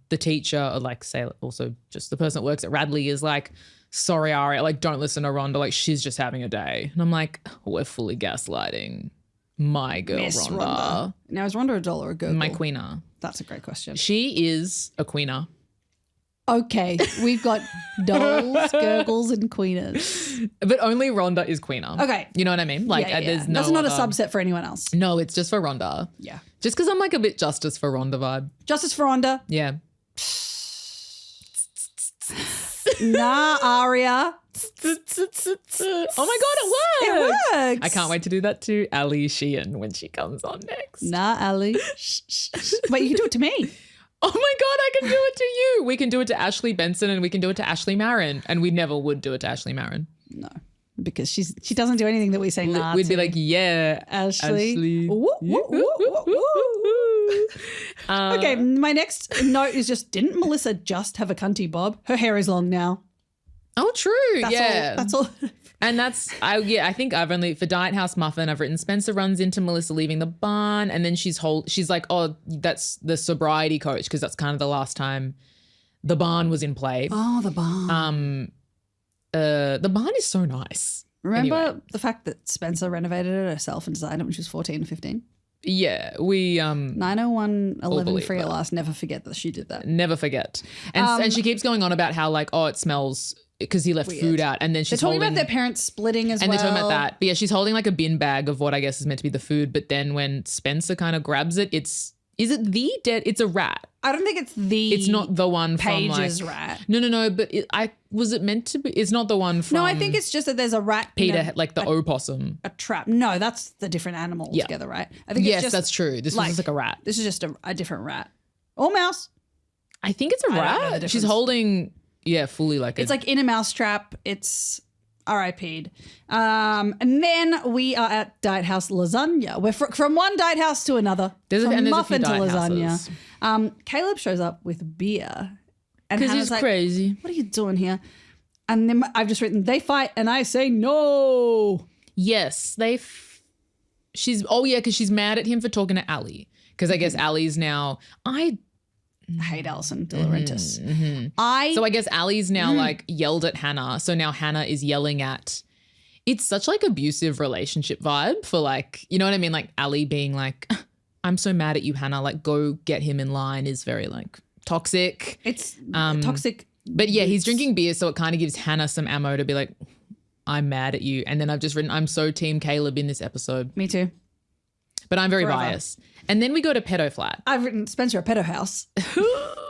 teacher, or like say also just the person that works at Radley is like, sorry, Aria, like don't listen to Rhonda, like she's just having a day. And I'm like, we're fully gaslighting my girl Miss Rhonda. Now, is Rhonda a doll or a Gurgle? My queener. That's a great question. She is a queener. Okay, we've got dolls, Gurgles, and queeners. But only Rhonda is queener. Okay. You know what I mean? Like there's no That's not a other- subset for anyone else. No, it's just for Rhonda. Yeah. Just because I'm like a bit justice for Rhonda vibe. Justice for Rhonda. Yeah. Nah, Aria. Oh my God, it works. It works. I can't wait to do that to Ali Sheehan when she comes on next. Nah, Ali. Wait, you can do it to me. Oh my God, I can do it to you. We can do it to Ashley Benson and we can do it to Ashley Marin. And we never would do it to Ashley Marin. No, because she doesn't do anything that we say nah We'd to. be like, yeah, Ashley. Woo, Woo, woo, woo, woo. Okay, my next note is just, didn't Melissa just have a cunty bob? Her hair is long now. Oh, true. That's all. And I think I've only, for Diet House Muffin, I've written Spencer runs into Melissa leaving the barn and then she's like, oh, that's the sobriety coach because that's kind of the last time the barn was in play. Oh, the barn. The barn is so nice. Remember Anyway. the fact that Spencer renovated it herself and designed it when she was 14 or 15? Yeah, we 901 11 believe free at that. last. Never forget that she did that. never forget. And she keeps going on about how like, oh, it smells because he left Weird. food out and then she's They're talking holding about their parents splitting as and well. they're talking about that. But yeah, she's holding like a bin bag of what I guess is meant to be the food. But then when Spencer kind of grabs it, is it the dead? It's a rat. I don't think It's not the one from Paige's like rat. No. But was it meant to be? It's not the one from. No, I think it's just that there's a rat in Peter, like the opossum. a trap. No, that's the different animal Yeah. altogether, right? I think Yes, it's just, that's true. This was just like a rat. This is just a different rat. Or mouse. I think it's a I don't know the rat. She's difference. holding, fully like It's like in a mouse trap. It's RIP'd. And then we are at Diet House Lasagna. We're from one Diet House to another. There's a from few muffin to Diet lasagna. Houses. Caleb shows up with beer. And because Hannah's he's like, crazy. what are you doing here? And then I've just written, they fight and I say no. Yes, because she's mad at him for talking to Ali. Because I guess Ali's now, I hate Alison De Laurentiis. So I guess Ali's now like yelled at Hannah. So now Hannah is yelling at, it's such like abusive relationship vibe for like, you know what I mean? Like Ali being like, I'm so mad at you, Hannah. Like go get him in line is very like toxic. It's toxic. But yeah, he's drinking beer. So it kind of gives Hannah some ammo to be like, I'm mad at you. And then I've just written, I'm so team Caleb in this episode. Me too. But I'm very Forever. biased. And then we go to Pedo Flat. I've written Spencer a pedo house.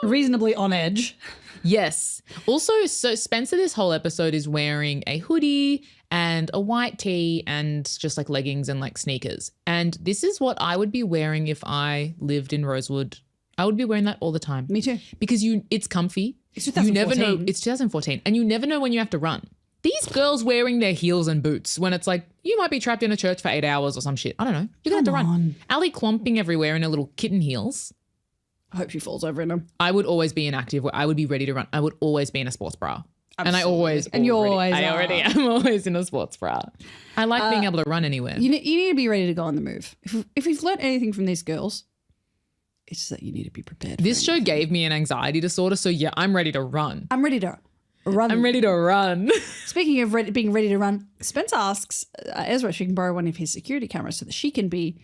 Reasonably on edge. Yes. Also, so Spencer this whole episode is wearing a hoodie and a white tee and just like leggings and like sneakers. And this is what I would be wearing if I lived in Rosewood. I would be wearing that all the time. Me too. Because it's comfy. It's You never 2014. know. It's 2014. And you never know when you have to run. These girls wearing their heels and boots when it's like, you might be trapped in a church for 8 hours or some shit. I don't know. You're going to have to run. Ali clomping everywhere in her little kitten heels. I hope she falls over in them. I would always be inactive where I would be ready to run. I would always be in a sports bra. And I always, And you always I are. already am always in a sports bra. I like being able to run anywhere. You need to be ready to go on the move. If we've learned anything from these girls, it's just that you need to be prepared. This for show anything. gave me an anxiety disorder. So yeah, I'm ready to run. I'm ready to run. I'm ready to run. Speaking of being ready to run, Spence asks Ezra if she can borrow one of his security cameras so that she can be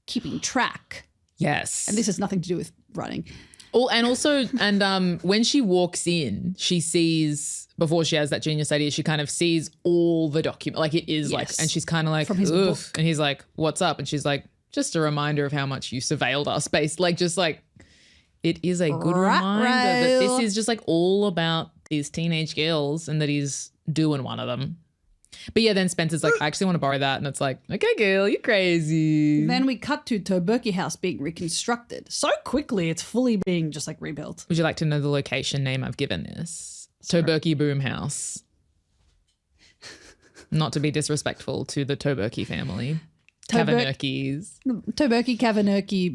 keeping track. Yes. And this has nothing to do with running. When she walks in, she sees, before she has that genius idea, she kind of sees all the document. Like it is like, Yes. and she's kind of like, From his "Ugh." book. And he's like, what's up? And she's like, just a reminder of how much you surveilled us. It is a good reminder that this is just like all about these teenage girls and that he's doing one of them. But yeah, then Spencer's like, I actually want to borrow that. And it's like, okay, girl, you're crazy. Then we cut to Toberky House being reconstructed. So quickly, it's fully being just like rebuilt. Would you like to know the location name I've given this? Toberky Boom House. Not to be disrespectful to the Toberky family. Cavernurkies. Toberky, Cavernurky,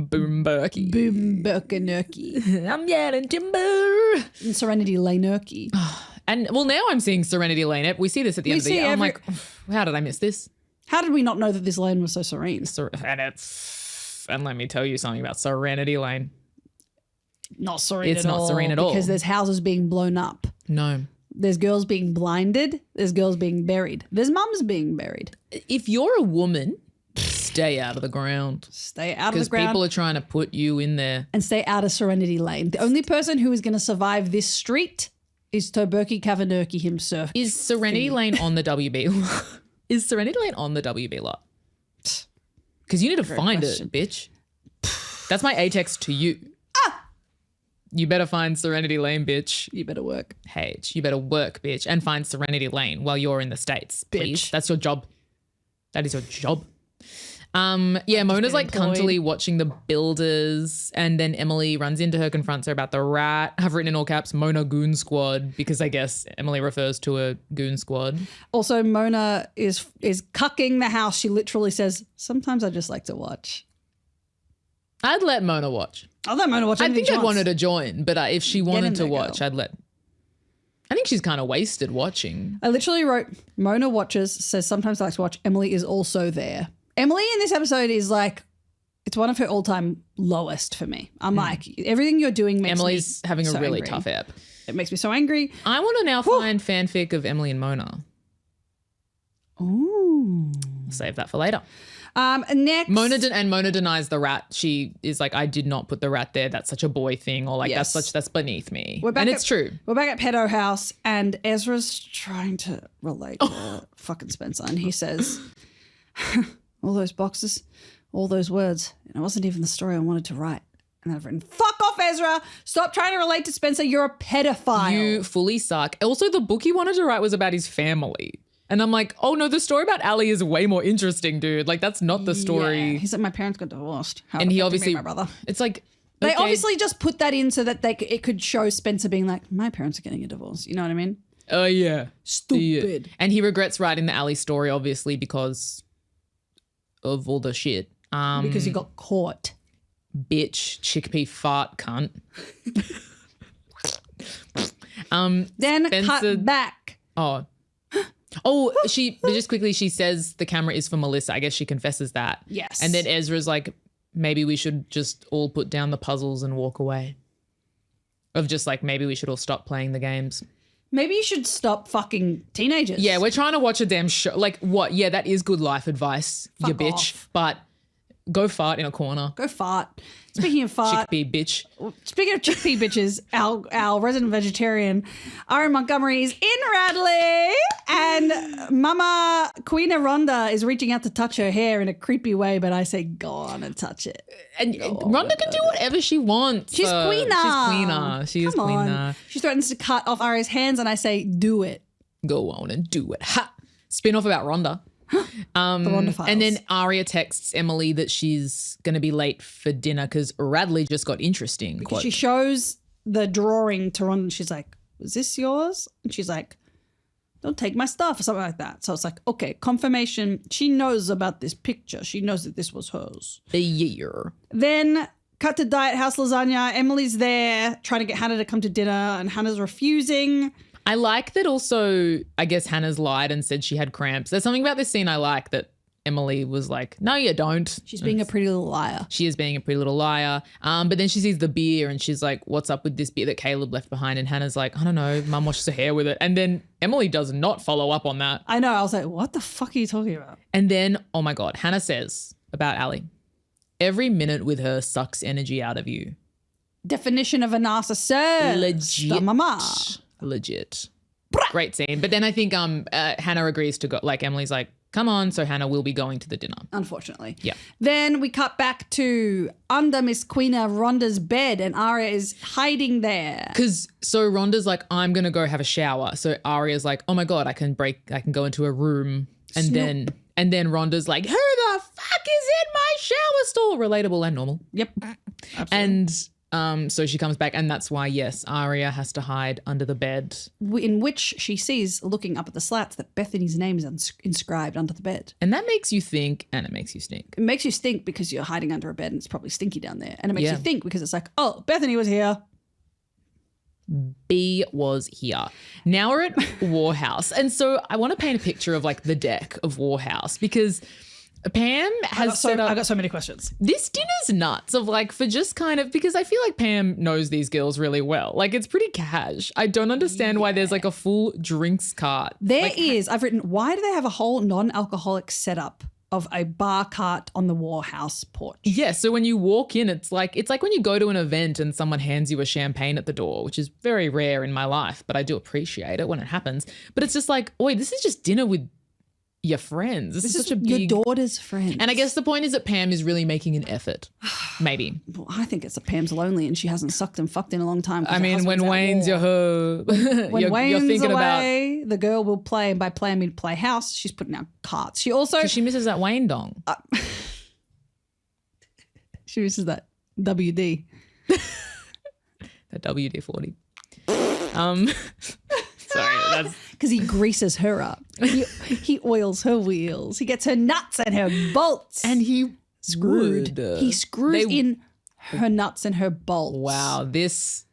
Boomberky. Boomberkanurky, I'm yelling timber. and Serenity Lanurky. And well, now I'm seeing Serenity Lane. We see this at the end of the year. I'm like, how did I miss this? How did we not know that this lane was so serene? And let me tell you something about Serenity Lane. Not serene It's at not all. serene at all. Because there's houses being blown up. No. There's girls being blinded. There's girls being buried. There's mums being buried. If you're a woman, stay out of the ground. Stay out of the Because ground. people are trying to put you in there. And stay out of Serenity Lane. The only person who is going to survive this street is Toberky Kavanurky himself. Is Serenity Lane on the WB lot? Is Serenity Lane on the WB lot? Because you need to find question. it, bitch. That's my A-text to you. You better find Serenity Lane, bitch. You better work. You better work, bitch, and find Serenity Lane while you're in the States, please. Bitch. That's your job. That is your job. Mona's like cuntily watching the builders, and then Emily runs into her, confronts her about the rat. I've written in all caps, Mona Goon Squad, because I guess Emily refers to a goon squad. Also, Mona is cucking the house. She literally says, sometimes I just like to watch. I'd let Mona watch. I'll let Mona watch I anything think she I'd wants. want her to join, but if she wanted to there, watch, girl. I'd let. I think she's kind of wasted watching. I literally wrote, Mona watches, says sometimes I like to watch. Emily is also there. Emily in this episode is like, it's one of her all-time lowest for me. I'm like, everything you're doing makes Emily's me having a so really angry. tough ep. It makes me so angry. I want to now find fanfic of Emily and Mona. Ooh. Save that for later. Next. Mona denies the rat. She is like, I did not put the rat there. That's such a boy thing, or like Yes. that's beneath me. We're back And at- it's true. We're back at Pedo House, and Ezra's trying to relate to fucking Spencer, and he says, all those boxes, all those words, and it wasn't even the story I wanted to write. And I've written, fuck off, Ezra. Stop trying to relate to Spencer. You're a pedophile. You fully suck. Also, the book he wanted to write was about his family. And I'm like, oh no, the story about Ali is way more interesting, dude. Like, that's not the story. Yeah. He's like, my parents got divorced. How And it he affected me obviously, and my brother. it's like, They okay. obviously just put that in so that it could show Spencer being like, my parents are getting a divorce. You know what I mean? Oh, yeah. Stupid. Yeah. And he regrets writing the Ali story, obviously, because of all the shit. Because he got caught. Bitch, chickpea fart cunt. Then Spencer- cut back. She just quickly, she says the camera is for Melissa. I guess she confesses that. Yes. And then Ezra's like, maybe we should just all put down the puzzles and walk away. Of just like, maybe we should all stop playing the games. Maybe you should stop fucking teenagers. Yeah, we're trying to watch a damn show. Like, what? Yeah, that is good life advice, you Fuck bitch. off. But go fart in a corner. Go fart. Speaking of fart, Chickpea bitch. speaking of chickpea bitches, our resident vegetarian, Aaron Montgomery, is in Radley, and Mama Queena Rhonda is reaching out to touch her hair in a creepy way, but I say, go on and touch it. And Rhonda can do whatever she wants. She's Queena. She's Queena. She is Come on. Queena. She threatens to cut off Aria's hands, and I say, do it. Go on and do it. Ha! Spin off about Rhonda. The Rhonda Files. And then Aria texts Emily that she's going to be late for dinner because Radley just got interesting. Quote. She shows the drawing to Rhonda, and she's like, was this yours? And she's like, don't take my stuff, or something like that. So it's like, okay, confirmation. She knows about this picture. She knows that this was hers. A year. Then cut to Diet House Lasagna. Emily's there trying to get Hannah to come to dinner, and Hannah's refusing. I like that also, I guess Hannah's lied and said she had cramps. There's something about this scene I like that Emily was like, no, you don't. She's being a pretty little liar. She is being a pretty little liar. But then she sees the beer and she's like, what's up with this beer that Caleb left behind? And Hannah's like, I don't know, Mum washes her hair with it. And then Emily does not follow up on that. I know. I was like, what the fuck are you talking about? And then, oh my God, Hannah says about Ali, every minute with her sucks energy out of you. Definition of a narcissist. Legit. Mama. Legit. Great scene. But then I think Hannah agrees to go. Like Emily's like, come on. So Hannah will be going to the dinner. Unfortunately. Yeah. Then we cut back to under Miss Queena Rhonda's bed, and Aria is hiding there. Because so Rhonda's like, I'm going to go have a shower. So Aria's like, oh my God, I can go into a room. And then Rhonda's like, who the fuck is in my shower stall? Relatable and normal. Yep. And so she comes back, and that's why, yes, Aria has to hide under the bed. In which she sees, looking up at the slats, that Bethany's name is inscribed under the bed. And that makes you think, and it makes you stink. It makes you stink because you're hiding under a bed and it's probably stinky down there. And it makes Yeah. you think because it's like, oh, Bethany was here. B was here. Now we're at Warhouse. And so I want to paint a picture of like the deck of Warhouse because Pam has set up. I got so many questions. This dinner's nuts of like for just kind of because I feel like Pam knows these girls really well. Like it's pretty cash. I don't understand why there's like a full drinks cart. There is. I've written, why do they have a whole non-alcoholic setup of a bar cart on the Warhouse porch? Yeah, so when you walk in, it's like when you go to an event and someone hands you a champagne at the door, which is very rare in my life, but I do appreciate it when it happens. But it's just like, oi, this is just dinner with your friends. This is such a big... Your daughter's friends. And I guess the point is that Pam is really making an effort. Maybe. Well, I think it's that Pam's lonely and she hasn't sucked and fucked in a long time. I mean, when Wayne's your hoe, when Wayne's thinking away, the girl will play, and by play I mean play house. She's putting out carts. She also... she misses that Wayne dong. She misses that WD. That WD-40. Sorry, that's... Because he greases her up. He oils her wheels. He gets her nuts and her bolts. And he screwed. He screws in her nuts and her bolts. Wow, this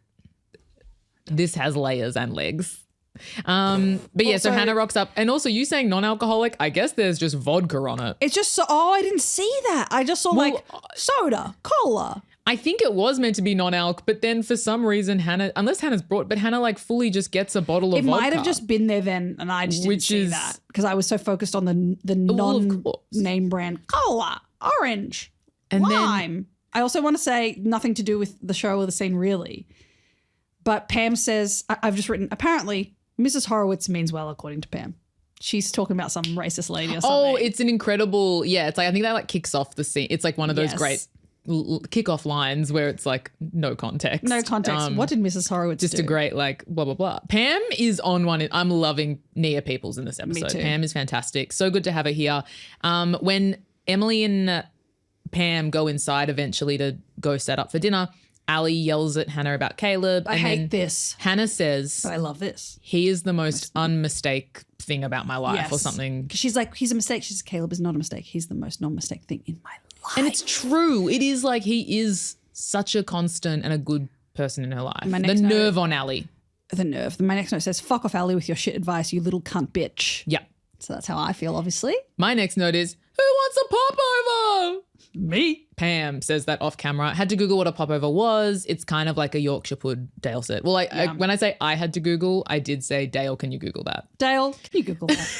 has layers and legs. But yeah, so Hannah rocks up. And also you saying non-alcoholic, I guess there's just vodka on it. It's just I didn't see that. I just saw like soda, cola. I think it was meant to be non-alc, but then for some reason Hannah like fully just gets a bottle of vodka. It might have just been there then and I just didn't see that because I was so focused on the non-name brand cola, orange, and lime. I also want to say nothing to do with the show or the scene really, but Pam says, I've just written, apparently Mrs. Horowitz means well according to Pam. She's talking about some racist lady or something. Oh, it's an incredible, it's like I think that like kicks off the scene. It's like one of those great kick-off lines where it's like no context. No context. What did Mrs. Horowitz just do? A great like blah, blah, blah. Pam is on one. I'm loving Nia Peoples in this episode. Me too. Pam is fantastic. So good to have her here. When Emily and Pam go inside eventually to go set up for dinner, Ali yells at Hannah about Caleb. I hate this. Hannah says, but I love this. He is the most unmistake thing about my life or something. She's like, he's a mistake. She says, Caleb is not a mistake. He's the most non-mistake thing in my life. And it's true. It is like he is such a constant and a good person in her life. The nerve on Ali. The nerve. My next note says, fuck off Ali with your shit advice, you little cunt bitch. Yeah. So that's how I feel, obviously. My next note is, who wants a popover? Me. Pam says that off camera. Had to Google what a popover was. It's kind of like a Yorkshire Pud, Dale said. Well, when I say I had to Google, I did say, Dale, can you Google that? Dale, can you Google that?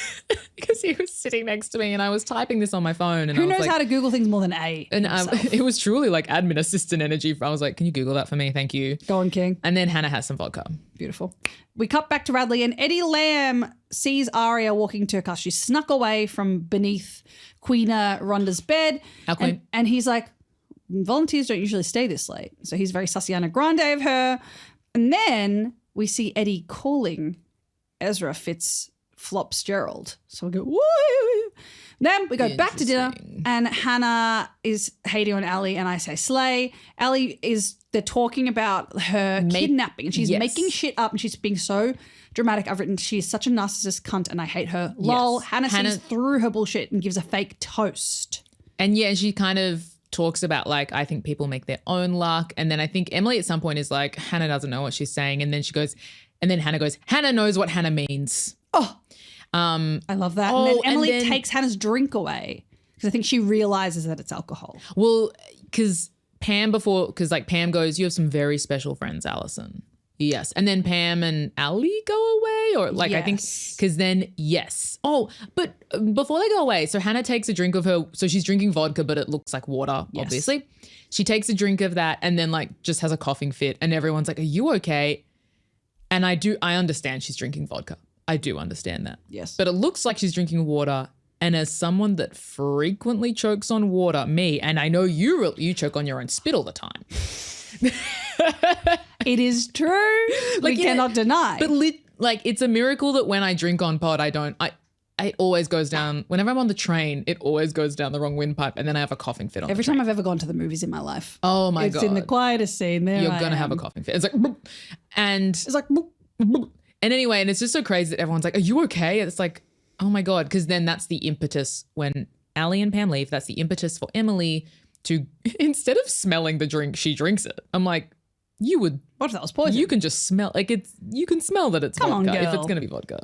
Because he was sitting next to me and I was typing this on my phone. And who knows how to Google things more than A? And it was truly like admin assistant energy. I was like, can you Google that for me? Thank you. Go on, King. And then Hannah has some vodka. Beautiful. We cut back to Radley and Eddie Lamb sees Aria walking to her car. She snuck away from beneath Queena Rhonda's bed. Our queen. And he's like, volunteers don't usually stay this late. So he's very Susiana Grande of her. And then we see Eddie calling Ezra Fitzgerald. So we go, woo! Then we go back to dinner and Hannah is hating on Ali and I say slay. Ali they're talking about her kidnapping and she's making shit up and she's being so dramatic. I've written, she is such a narcissist cunt and I hate her. Lol. Hannah sees through her bullshit and gives a fake toast. And she kind of talks about like, I think people make their own luck. And then I think Emily at some point is like, Hannah doesn't know what she's saying. And then she goes, and then Hannah goes, Hannah knows what Hannah means. Oh, I love that. And then Emily takes Hannah's drink away because I think she realizes that it's alcohol. Well, because Pam goes, you have some very special friends, Allison. Yes. And then Pam and Ali go away or like, I think, because then, Oh, but before they go away, so Hannah takes a drink of her. So she's drinking vodka, but it looks like water, obviously. She takes a drink of that and then like just has a coughing fit and everyone's like, are you okay? And I understand she's drinking vodka. I do understand that. Yes. But it looks like she's drinking water. And as someone that frequently chokes on water, and I know you choke on your own spit all the time. It is true. We cannot deny. But it's a miracle that when I drink on pod, it always goes down. Whenever I'm on the train, it always goes down the wrong windpipe and then I have a coughing fit on Every the train. time I've ever gone to the movies in my life. Oh my God. It's in the quietest scene there. You're going to have a coughing fit. It's like, boop, and it's like, boop, boop. And anyway, and it's just so crazy that everyone's like, are you okay? It's like, oh my God. Because then that's the impetus when Ali and Pam leave. That's the impetus for Emily to, instead of smelling the drink, she drinks it. I'm like, You would. What if that was poison? You can just smell, you can smell that it's Come on, vodka if girl. it's going to be vodka.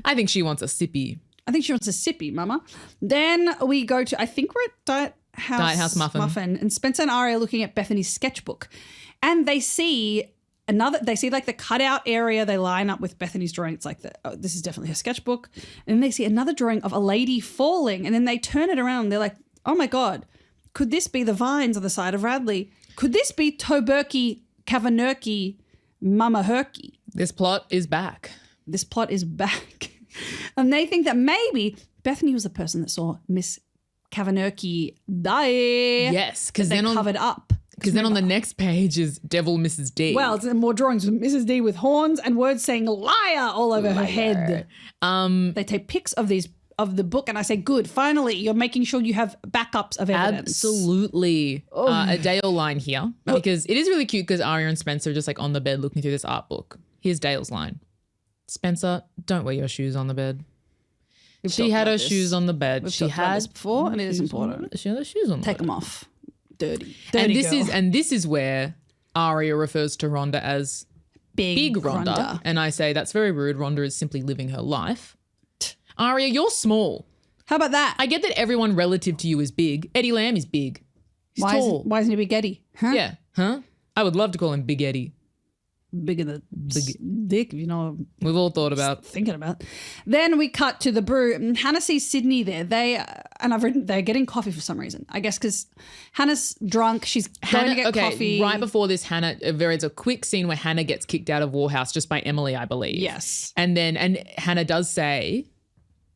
I think she wants a sippy. I think she wants a sippy, mama. Then we go to, I think we're at Diet House Muffin. And Spencer and Aria are looking at Bethany's sketchbook. And they see like the cutout area. They line up with Bethany's drawing. It's like, this is definitely her sketchbook. And then they see another drawing of a lady falling. And then they turn it around. And they're like, oh my God, could this be the vines on the side of Radley? Could this be Toberky, Kavanurky, Mama Herky? This plot is back. This plot is back. And they think that maybe Bethany was the person that saw Miss Kavanurky die. Yes, because then covered up. Because then on the next page is Devil Mrs. D. Well, it's more drawings of Mrs. D with horns and words saying liar all over her head. They take pics of the book and I say, good, finally, you're making sure you have backups of evidence. Absolutely. A Dale line here because it is really cute because Aria and Spencer are just like on the bed looking through this art book. Here's Dale's line. Spencer, don't wear your shoes on the bed. She had her shoes on the bed. She had this before and it is important. She had her shoes on the bed. Take them off. Dirty And this is where Aria refers to Rhonda as Big Rhonda. And I say that's very rude. Rhonda is simply living her life. Aria, you're small. How about that? I get that everyone relative to you is big. Eddie Lamb is big. He's tall. Why isn't he Big Eddie? Huh? Yeah. Huh? I would love to call him Big Eddie. Bigger than dick, you know. We've all thought about. Thinking about. Then we cut to the brew. And Hannah sees Sydney there. They're getting coffee for some reason. I guess because Hannah's drunk. She's going to get coffee. Right before this, there's a quick scene where Hannah gets kicked out of Warhouse just by Emily, I believe. Yes. And Hannah does say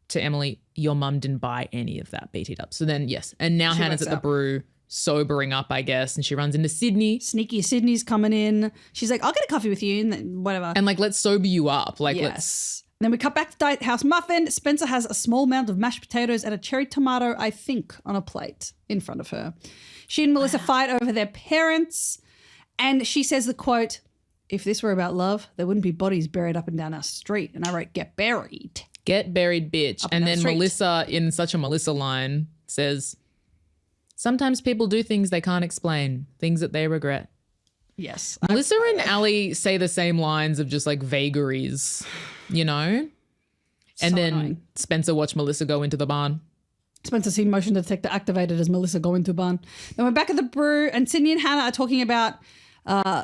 to Emily, your mum didn't buy any of that, beat it up. So then, yes. And now Hannah's at the brew, sobering up, I guess, and she runs into Sydney. Sneaky Sydney's coming in. She's like, I'll get a coffee with you and then whatever. And like, let's sober you up. Like, yes. Then we cut back to Diet House Muffin. Spencer has a small amount of mashed potatoes and a cherry tomato, I think, on a plate in front of her. She and Melissa fight over their parents. And she says the quote, if this were about love, there wouldn't be bodies buried up and down our street. And I wrote, get buried. Get buried, bitch. And then Melissa, in such a Melissa line, says, sometimes people do things they can't explain, things that they regret. Yes. Melissa and Ali say the same lines of just like vagaries, you know? And then annoying. Spencer watched Melissa go into the barn. Spencer seen motion detector activated as Melissa go into a barn. Then we're back at the brew and Sydney and Hannah are talking about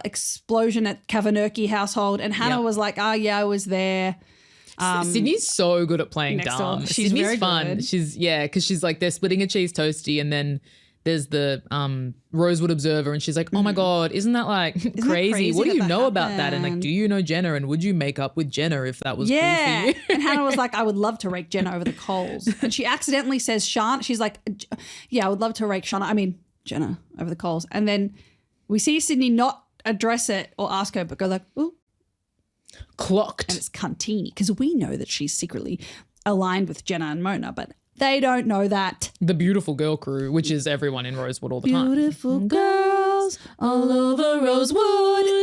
explosion at Kavanurky household. And Hannah was like, oh, yeah, I was there. Sydney's so good at playing dumb. She's Sydney's very fun. good. Because she's like, they're splitting a cheese toastie and then there's the Rosewood Observer and she's like, oh my God, isn't that like crazy? What do you know about that? And like, do you know Jenna? And would you make up with Jenna if that was cool for you? And Hannah was like, I would love to rake Jenna over the coals. And she accidentally says Shana. She's like, yeah, I would love to rake Jenna over the coals. And then we see Sydney not address it or ask her, but go like, ooh. Clocked. And it's Cantini because we know that she's secretly aligned with Jenna and Mona, but they don't know that. The Beautiful Girl crew, which is everyone in Rosewood all the time. Beautiful girls all over Rosewood.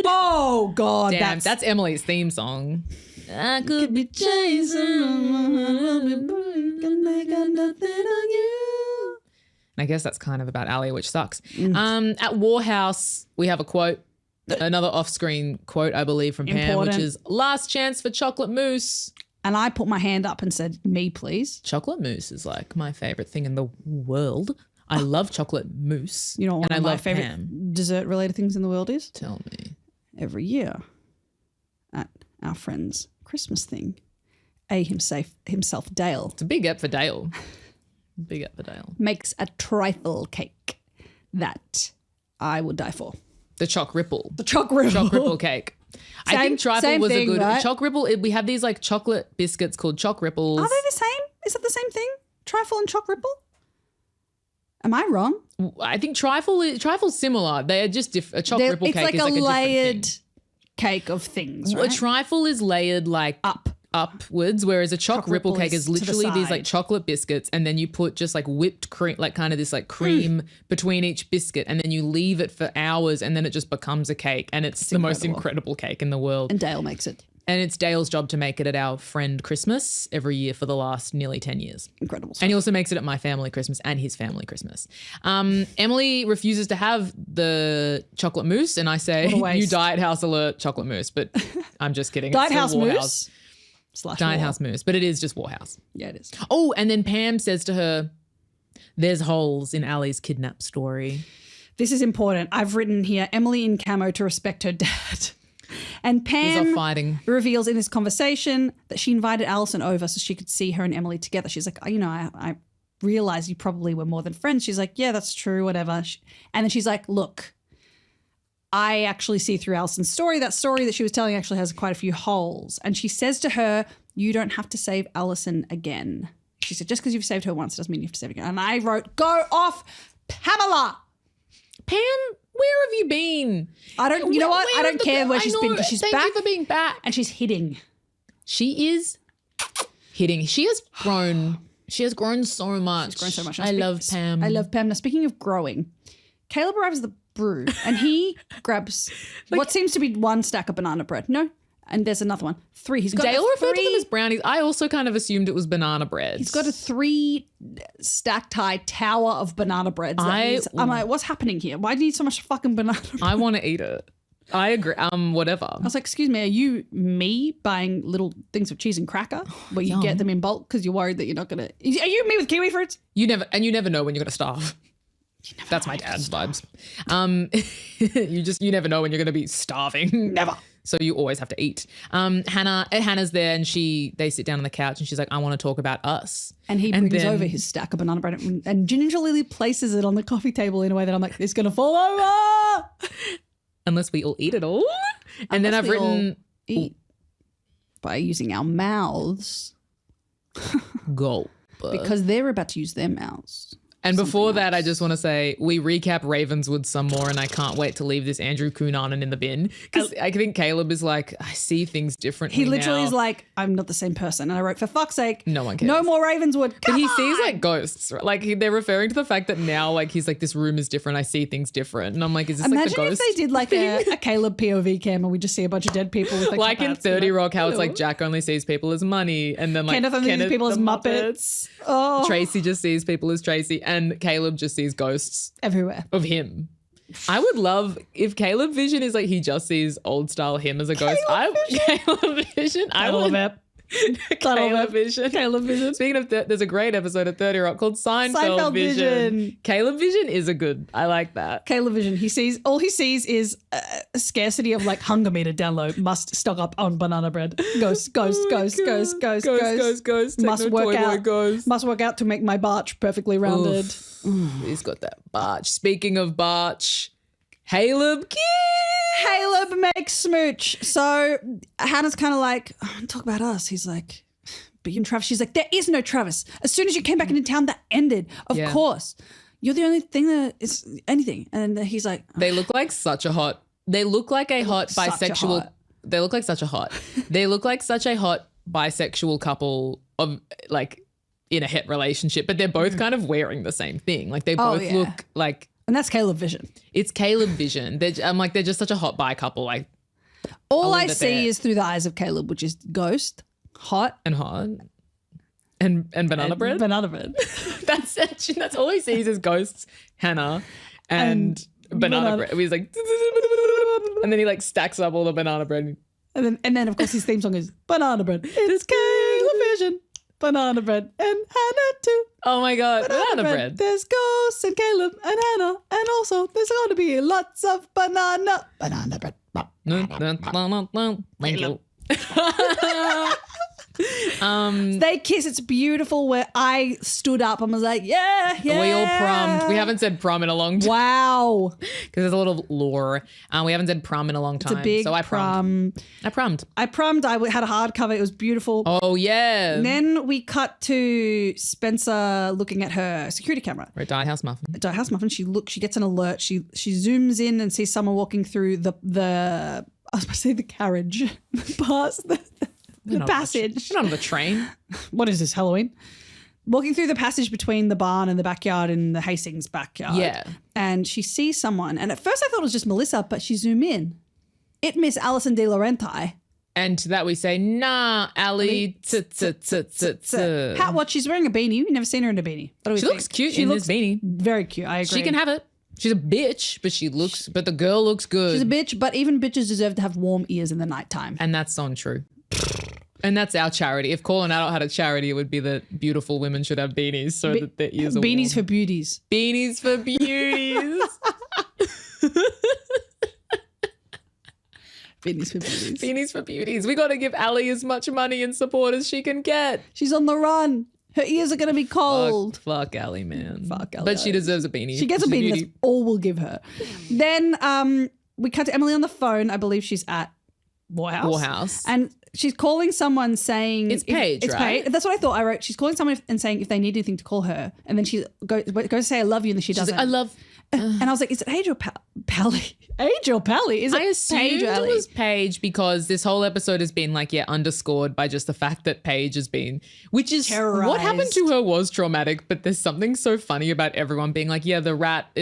Oh, God. Damn, that's Emily's theme song. I could be chasing and they got nothing on you. I guess that's kind of about Ali, which sucks. At Warhouse, we have a quote. Another off-screen quote, I believe, from Pam, which is, last chance for chocolate mousse. And I put my hand up and said, me, please. Chocolate mousse is like my favorite thing in the world. I love chocolate mousse. You know what one of my favorite Pam. dessert-related things in the world is? Tell me. Every year at our friend's Christmas thing, himself, Dale. It's a big up for Dale. Big up for Dale. Makes a trifle cake that I would die for. The Choc Ripple. The Choc Ripple. Choc Ripple cake. I think trifle was a good right? Choc Ripple. We have these like chocolate biscuits called Choc Ripples. Are they the same? Is it the same thing? Trifle and Choc Ripple? Am I wrong? I think trifle's similar. They are just a Choc Ripple cake like is like a layered different cake of things, thing. right? A trifle is layered like upwards, whereas a Choc Ripple cake is literally these like chocolate biscuits and then you put just like whipped cream, like kind of this like cream between each biscuit and then you leave it for hours and then it just becomes a cake and it's the most incredible cake in the world. And Dale makes it. And it's Dale's job to make it at our friend Christmas every year for the last nearly 10 years. Incredible. And he also makes it at my family Christmas and his family Christmas. Emily refuses to have the chocolate mousse, and I say, you Diet House alert chocolate mousse. But I'm just kidding. Diet House mousse? Diet House mousse. But it is just Warhouse. Yeah, it is. Oh, and then Pam says to her, there's holes in Ali's kidnap story. This is important. I've written here, Emily in camo to respect her dad. And Pam reveals in this conversation that she invited Alison over so she could see her and Emily together. She's like, I realize you probably were more than friends. She's like, yeah, that's true, whatever. And then she's like, look, I actually see through Alison's story. That story that she was telling actually has quite a few holes. And she says to her, you don't have to save Alison again. She said, just because you've saved her once doesn't mean you have to save her again. And I wrote, go off, Pamela. Pam, where have you been? You know what? I don't care where she's been because she's back. Thank you for being back. And she's hitting. She is hitting. She has grown. She has grown so much. She's grown so much. I love Pam. I love Pam. Now, speaking of growing, Caleb arrives at the brew and he grabs what seems to be one stack of banana bread. No. And there's another one. 3. He's got Dale referred to them as brownies. I also kind of assumed it was banana bread. He's got a 3 stacked high tower of banana breads. I'm like, what's happening here? Why do you need so much fucking banana bread? I want to eat it. I agree. Whatever. I was like, excuse me, are you me buying little things of cheese and cracker where you get them in bulk because you're worried that you're not going to... Are you me with kiwi fruits? You never know when you're going to starve. That's my dad's vibes. You never know when you're going to be starving. Never. So you always have to eat. Hannah's there and they sit down on the couch and she's like, I want to talk about us. And he brings over his stack of banana bread and gingerly places it on the coffee table in a way that I'm like, it's going to fall over. Unless we all eat it all. And then I've written... Eat by using our mouths. Gulp. Because they're about to use their mouths. And before that, I just want to say we recap Ravenswood some more and I can't wait to leave this Andrew Cunanan in the bin because I think Caleb is like, I see things differently. He literally is like, I'm not the same person. And I wrote, for fuck's sake, no one cares. No more Ravenswood. But he sees like ghosts. Like they're referring to the fact that now like he's like, this room is different. I see things different. And I'm like, is this like the ghost? Imagine if they did like a Caleb POV cam and we just see a bunch of dead people with like in 30 Rock, how it's like Jack only sees people as money and then like Kenneth only sees people as Muppets. Oh. Tracy just sees people as Tracy and Caleb just sees ghosts everywhere of him. I would love if Caleb Vision is like he just sees old style him as a ghost. Caleb Vision. I love it. Caleb Vision. Speaking of, there's a great episode of 30 Rock called Seinfeld Vision. Caleb Vision is a good. I like that. Caleb Vision. All he sees is a scarcity of like hunger meter download. Must stock up on banana bread. Ghost. Must work out. Must work out to make my barch perfectly rounded. He's got that barch. Speaking of barch, Caleb makes smooch. So Hannah's kind of like, talk about us. He's like, but you and Travis. She's like, there is no Travis. As soon as you came back into town, that ended. Of course. You're the only thing that is anything. And he's like, they look like such a hot. They look like a hot bisexual. They look like such a hot. They look like such a hot bisexual couple of like in a het relationship, but they're both kind of wearing the same thing. Like they both look like. And that's Caleb Vision. It's Caleb Vision. I'm like, they're just such a hot bi couple. Like, all I see is through the eyes of Caleb, which is ghost, hot, and banana bread. Banana bread. That's all he sees is ghosts, Hannah, and banana bread. He's like, and then he like stacks up all the banana bread. And then of course his theme song is banana bread. It's Caleb Vision. Banana bread and Hannah too. Oh my God, banana bread. There's Ghost and Caleb and Hannah, and also there's going to be lots of banana bread. Thank you. They kiss. It's beautiful. Where I stood up and was like, yeah. We all prommed. We haven't said prom in a long time. Wow. Because there's a little lore. We haven't said prom in a long time. It's a big prom. I prommed. I had a hardcover. It was beautiful. Oh yeah. And then we cut to Spencer looking at her security camera. Or Diet House Muffin. She gets an alert. She zooms in and sees someone walking through the I was about to say the carriage, past the passage. Not on the train. What is this, Halloween? Walking through the passage between the barn and the backyard and the Hastings backyard. Yeah. And she sees someone. And at first I thought it was just Melissa, but she zoomed in. It Miss Alison De Laurenti. And to that we say, nah, Ali. Pat, what? She's wearing a beanie. You've never seen her in a beanie. What do we She think? looks cute in this beanie. Very cute. I agree. She can have it. She's a bitch, but the girl looks good. She's a bitch, but even bitches deserve to have warm ears in the nighttime. And that's untrue. And that's our charity. If Call an Adult had a charity, it would be that beautiful women should have beanies so that their ears are Beanies for warm. Beauties. Beanies for Beauties. Beanies for Beauties. Beanies for Beauties. We got to give Ali as much money and support as she can get. She's on the run. Her ears are going to be cold. Fuck Ali, man. Fuck Ali. But she deserves a beanie. She gets a She's beanie. beauty. That's all we'll give her. Then we cut to Emily on the phone. I believe she's at Warhouse. And she's calling someone saying... It's Paige, It's right? Paige. That's what I thought. I wrote, she's calling someone and saying if they need anything to call her. And then she goes to say, I love you. And then she She's doesn't. like, I love... And I was like, is it Paige or Pally? Paige or Pally? Is it I assumed Paige or it Ally? was Paige because this whole episode has been like, underscored by just the fact that Paige has been, which is Terrorized. what happened to her was traumatic. But there's something so funny about everyone being like, the rat.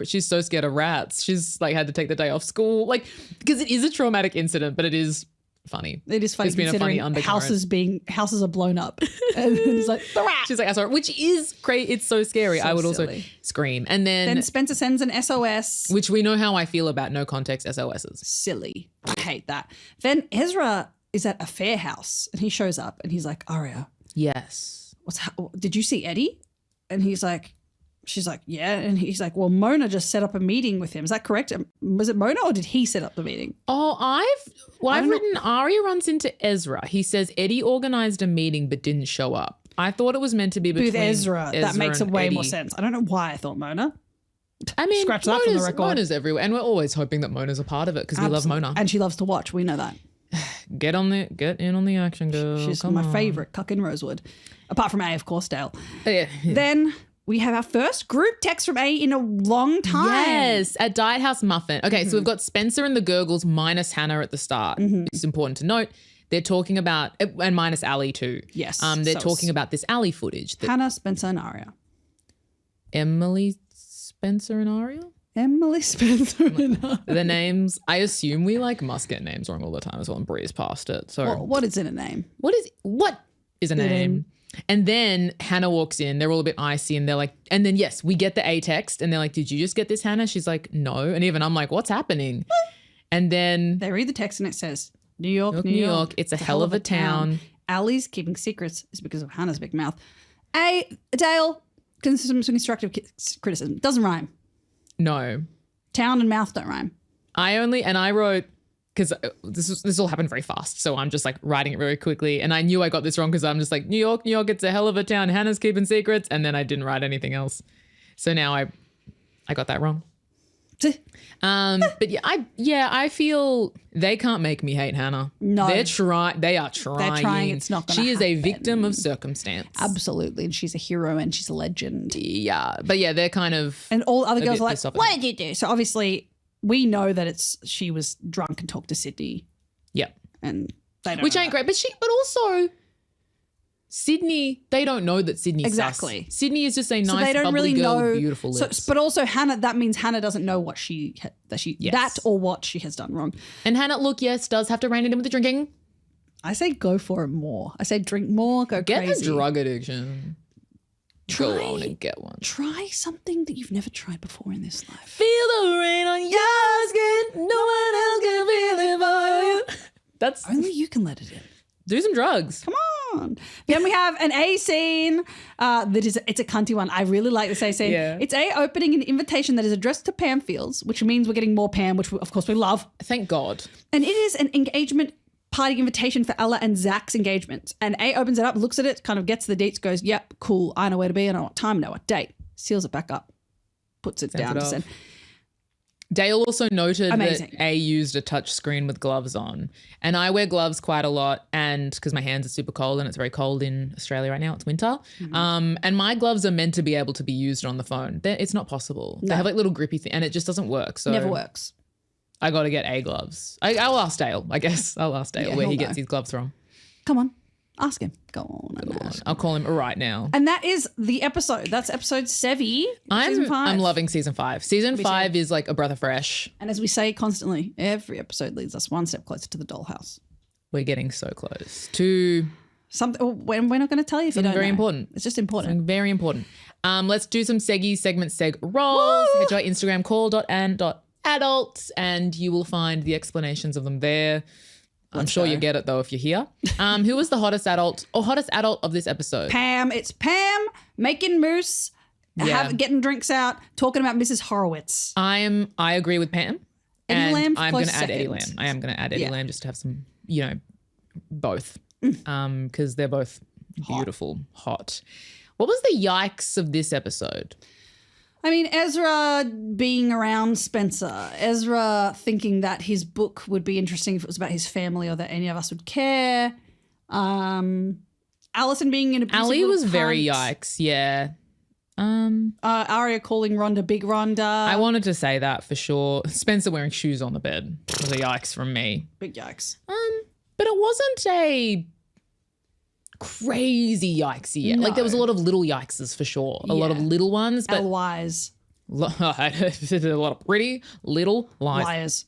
She's so scared of rats. She's like had to take the day off school, like because it is a traumatic incident, but it is funny. It is funny There's been a funny considering undercurrent. houses are blown up. And it's like, the rat. She's like, I saw it, which is crazy. It's so scary. So I would silly. also scream. And Then Spencer sends an SOS. which we know how I feel about no context SOSs. Silly. I hate that. Then Ezra is at a fair house and he shows up and he's like, Aria, Yes. did you see Eddie? And she's like, yeah. And he's like, well, Mona just set up a meeting with him. Is that correct? Was it Mona or did he set up the meeting? Oh, I've written Arya runs into Ezra. He says Eddie organized a meeting but didn't show up. I thought it was meant to be between With Ezra. That makes and way Eddie. more sense. I don't know why I thought Mona. I mean, Scratch that from the record. Mona's everywhere. And we're always hoping that Mona's a part of it because we love Mona. And she loves to watch. We know that. Get in on the action, girl. She's Come my on. favourite cuck in Rosewood. Apart from A, of course, Dale. Yeah. Then we have our first group text from A in a long time. Yes, at Diet House Muffin. Okay, so we've got Spencer and the Gurgles minus Hannah at the start. It's important to note. They're talking about, and minus Ali too. Yes. They're So talking about this Ali footage. That Hannah, Spencer, and Aria. Emily, Spencer, and Aria? Emily, Spencer, and Aria. The names, I assume we must get names wrong all the time as well and breeze past it. So Well, what is in a name? what is a name? And then Hannah walks in, they're all a bit icy and they're like, and then yes, we get the A text and they're like, did you just get this, Hannah? She's like, no. And even I'm like, what's happening? And then They read the text and it says, New York, New York, it's a hell of a town. Ali's keeping secrets is because of Hannah's big mouth. Dale, some constructive criticism. Doesn't rhyme. No. Town and mouth don't rhyme. I wrote, because this all happened very fast. So I'm just like writing it very quickly. And I knew I got this wrong because I'm just like, New York, it's a hell of a town. Hannah's keeping secrets. And then I didn't write anything else. So now I got that wrong. But I feel they can't make me hate Hannah. No. They are trying. They're trying. It's not gonna She is a happen. victim of circumstance. Absolutely. And she's a hero and she's a legend. Yeah. But yeah, they're kind of. And all other a girls bit are like, pissed off at what her. did you do? So obviously we know that she was drunk and talked to Sydney Yeah. and they don't Which know ain't that. great. But also Sydney, they don't know that Sydney's Exactly. sus. Sydney is just a nice, So they don't bubbly really girl know. with beautiful lips. But also Hannah, that means Hannah doesn't know what Yes. that or what she has done wrong. And Hannah, look, yes, does have to rein it in with the drinking. I say go for it more. I say drink more, go Get crazy. a drug addiction. Go Try- on and get one. Try something that you've never tried before in this life. Feel the rain on your skin. No one else can feel it for you. That's Only you can let it in. do some drugs. Come on. Then we have an A scene it's a cunty one. I really like this A scene. Yeah. It's A opening an invitation that is addressed to Pam Fields, which means we're getting more Pam, which of course we love. Thank God. And it is an engagement party invitation for Ella and Zach's engagement. And A opens it up, looks at it, kind of gets the deets, goes, yep, cool. I know where to be. I know what time, I know what date. Seals it back up, puts it down. it to off. send. Dale also noted Amazing. that A used a touch screen with gloves on. And I wear gloves quite a lot and because my hands are super cold and it's very cold in Australia right now. It's winter. And my gloves are meant to be able to be used on the phone. It's not possible. They have like little grippy thing and it just doesn't work. So Never works. I got to get A gloves. I'll ask Dale, I guess. I'll ask Dale Yeah, where he he'll gets know. his gloves from. Come on. Ask him. Go on and ask. I'll call him right now. And that is the episode. That's episode 7. Season 5. I'm loving season 5. Season 5 is like a breath of fresh. And as we say constantly, every episode leads us one step closer to the dollhouse. We're getting so close to Something we're not going to tell you if you don't very know. important. It's just important. something very important. Let's do some segment seg rolls. Head to our Instagram, call.and.adults, and you will find the explanations of them there. I'm sure you get it though if you're here. Who was the hottest adult of this episode? Pam. It's Pam making moose, getting drinks out, talking about Mrs. Horowitz. I agree with Pam. Eddie and Lamb, I'm going close to add Eddie second. Lamb. I am going to add Eddie Lamb just to have some, both. Because they're both beautiful, hot. What was the yikes of this episode? I mean, Ezra being around Spencer, Ezra thinking that his book would be interesting if it was about his family or that any of us would care. Allison being an abusive Ali little was very cunt. yikes, yeah. Arya calling Rhonda Big Rhonda. I wanted to say that for sure. Spencer wearing shoes on the bed was a yikes from me. Big yikes. But it wasn't a crazy yikesy yet. No. Like there was a lot of little yikeses for sure. A lot of little ones, but Lies. a lot of pretty little lies.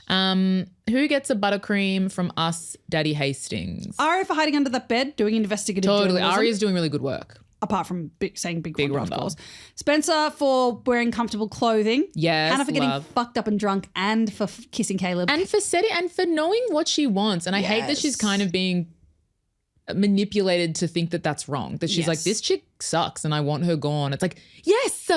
Who gets a buttercream from us, Daddy Hastings? Arya for hiding under that bed, doing investigative Totally. journalism. Arya's doing really good work. Apart from saying Big Big Rhonda, of Rhonda. course. Spencer for wearing comfortable clothing. Yes, Hannah for getting love. fucked up and drunk and for kissing Caleb. And for setting and for knowing what she wants. And I hate that she's kind of being manipulated to think that that's wrong. That she's like, this chick sucks and I want her gone. It's like, yes,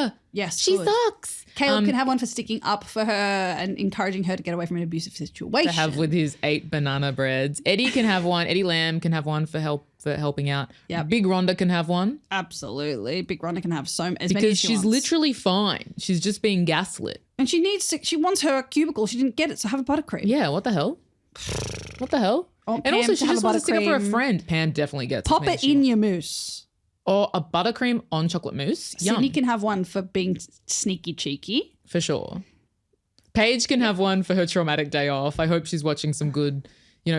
she good. sucks. Caleb can have one for sticking up for her and encouraging her to get away from an abusive situation. To have with his 8 banana breads. Eddie can have one. Eddie Lamb can have one for helping out. Yep. Big Rhonda can have one Absolutely. Big Rhonda can have as many because as she she's wants. literally fine. She's just being gaslit. And she wants her cubicle. She didn't get it, so have a buttercream. Yeah, what the hell? What the hell? Oh, and Pam also to she have just a wants to stick up for a buttercream. friend. Pam definitely gets Pop as many it as she in wants. your mousse. Or a buttercream on chocolate mousse. Yum. Sydney can have one for being sneaky cheeky. For sure. Paige can have one for her traumatic day off. I hope she's watching some good,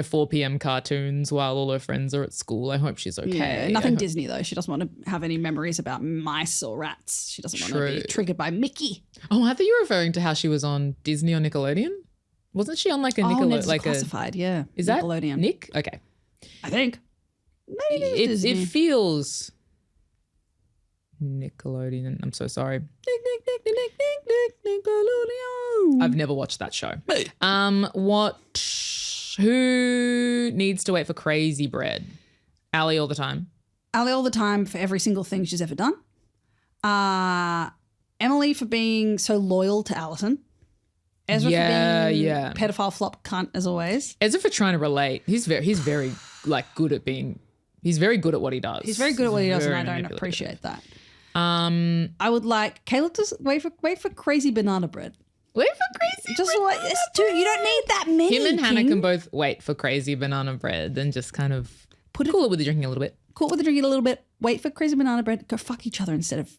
4 p.m. cartoons while all her friends are at school. I hope she's okay. Yeah, I nothing hope- Disney though. She doesn't want to have any memories about mice or rats. She doesn't want to True. be triggered by Mickey. Oh, I thought you were referring to how she was on Disney or Nickelodeon. Wasn't she on like a Ned's Nickelodeon? Classified, yeah. Is that Nickelodeon? Nick? Okay. I think. Maybe it is It Disney. feels Nickelodeon. I'm so sorry. Nickelodeon. I've never watched that show. Who needs to wait for crazy bread? Ali all the time. Ali all the time for every single thing she's ever done. Emily for being so loyal to Allison. Ezra for being pedophile flop cunt as always. Ezra for trying to relate. He's very like good at being. He's very good at what he does. He's very good at what he does, and Very I don't manipulative. appreciate that. I would like Caleb to wait for crazy banana bread. Wait for crazy. Just wait. It's two. You don't need that many. Him and Hannah King. can both wait for crazy banana bread and just kind of cool it with the drinking a little bit. Cool with the drinking a little bit. Wait for crazy banana bread. Go fuck each other instead of.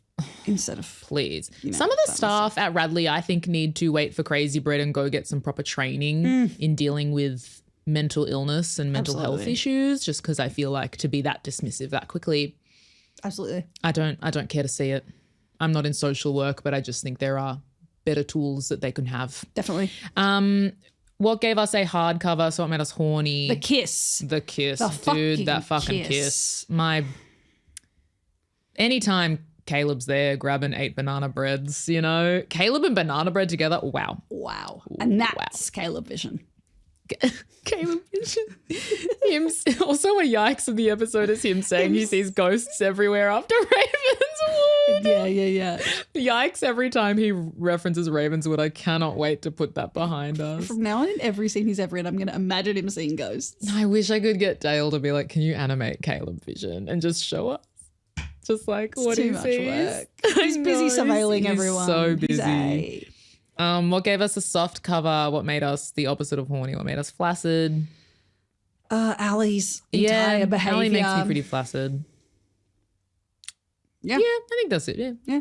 Please. know, Some of the that staff at Radley, I think, need to wait for crazy bread and go get some proper training in dealing with mental illness and mental health Absolutely. issues. Just because I feel like to be that dismissive that quickly, Absolutely. I don't care to see it. I'm not in social work, but I just think there are better tools that they can have. Definitely. What gave us a hard cover, so it made us horny? The kiss. The kiss, The dude, that fucking kiss. Anytime Caleb's there grabbing 8 banana breads, Caleb and banana bread together, wow. Wow. And that's Caleb Vision. Caleb Vision. Also a yikes of the episode is him saying he sees ghosts everywhere after Ravenswood. Yeah. Yikes every time he references Ravenswood. I cannot wait to put that behind us. From now on, in every scene he's ever in, I'm going to imagine him seeing ghosts. I wish I could get Dale to be like, can you animate Caleb Vision and just show us? Just like what Too he much sees. work. I He's busy know, surveilling he's everyone. so He's busy. What gave us a soft cover? What made us the opposite of horny? What made us flaccid? Ali's entire behaviour. Ali makes me pretty flaccid. Yeah. Yeah, I think that's it. Yeah.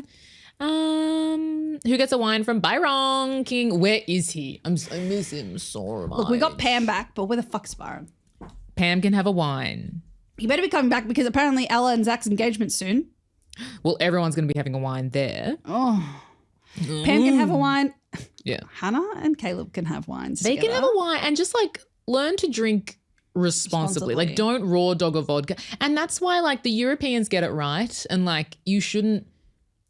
Who gets a wine from Byron King? Where is he? I miss him so much. Look, we got Pam back, but where the fuck's Byron? Pam can have a wine. He better be coming back because apparently Ella and Zach's engagement soon. Well, everyone's going to be having a wine there. Oh. Pam can have a wine. Yeah. Hannah and Caleb can have wines They can have a wine and just like learn to drink responsibly. Like, don't raw dog a vodka. And that's why, like, the Europeans get it right. And, like, you shouldn't –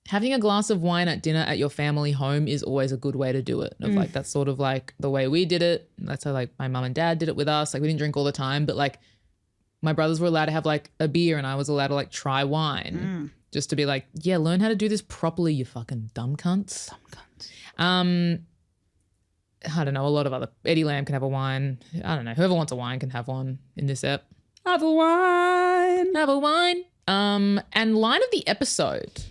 having a glass of wine at dinner at your family home is always a good way to do it. Like, that's sort of, like, the way we did it. That's how, like, my mum and dad did it with us. Like, we didn't drink all the time. But, like, my brothers were allowed to have, like, a beer and I was allowed to, like, try wine just to be like, yeah, learn how to do this properly, you fucking dumb cunts. I don't know, a lot of other – Eddie Lamb can have a wine. I don't know. Whoever wants a wine can have one in this ep. Have a wine. Have a wine. And line of the episode.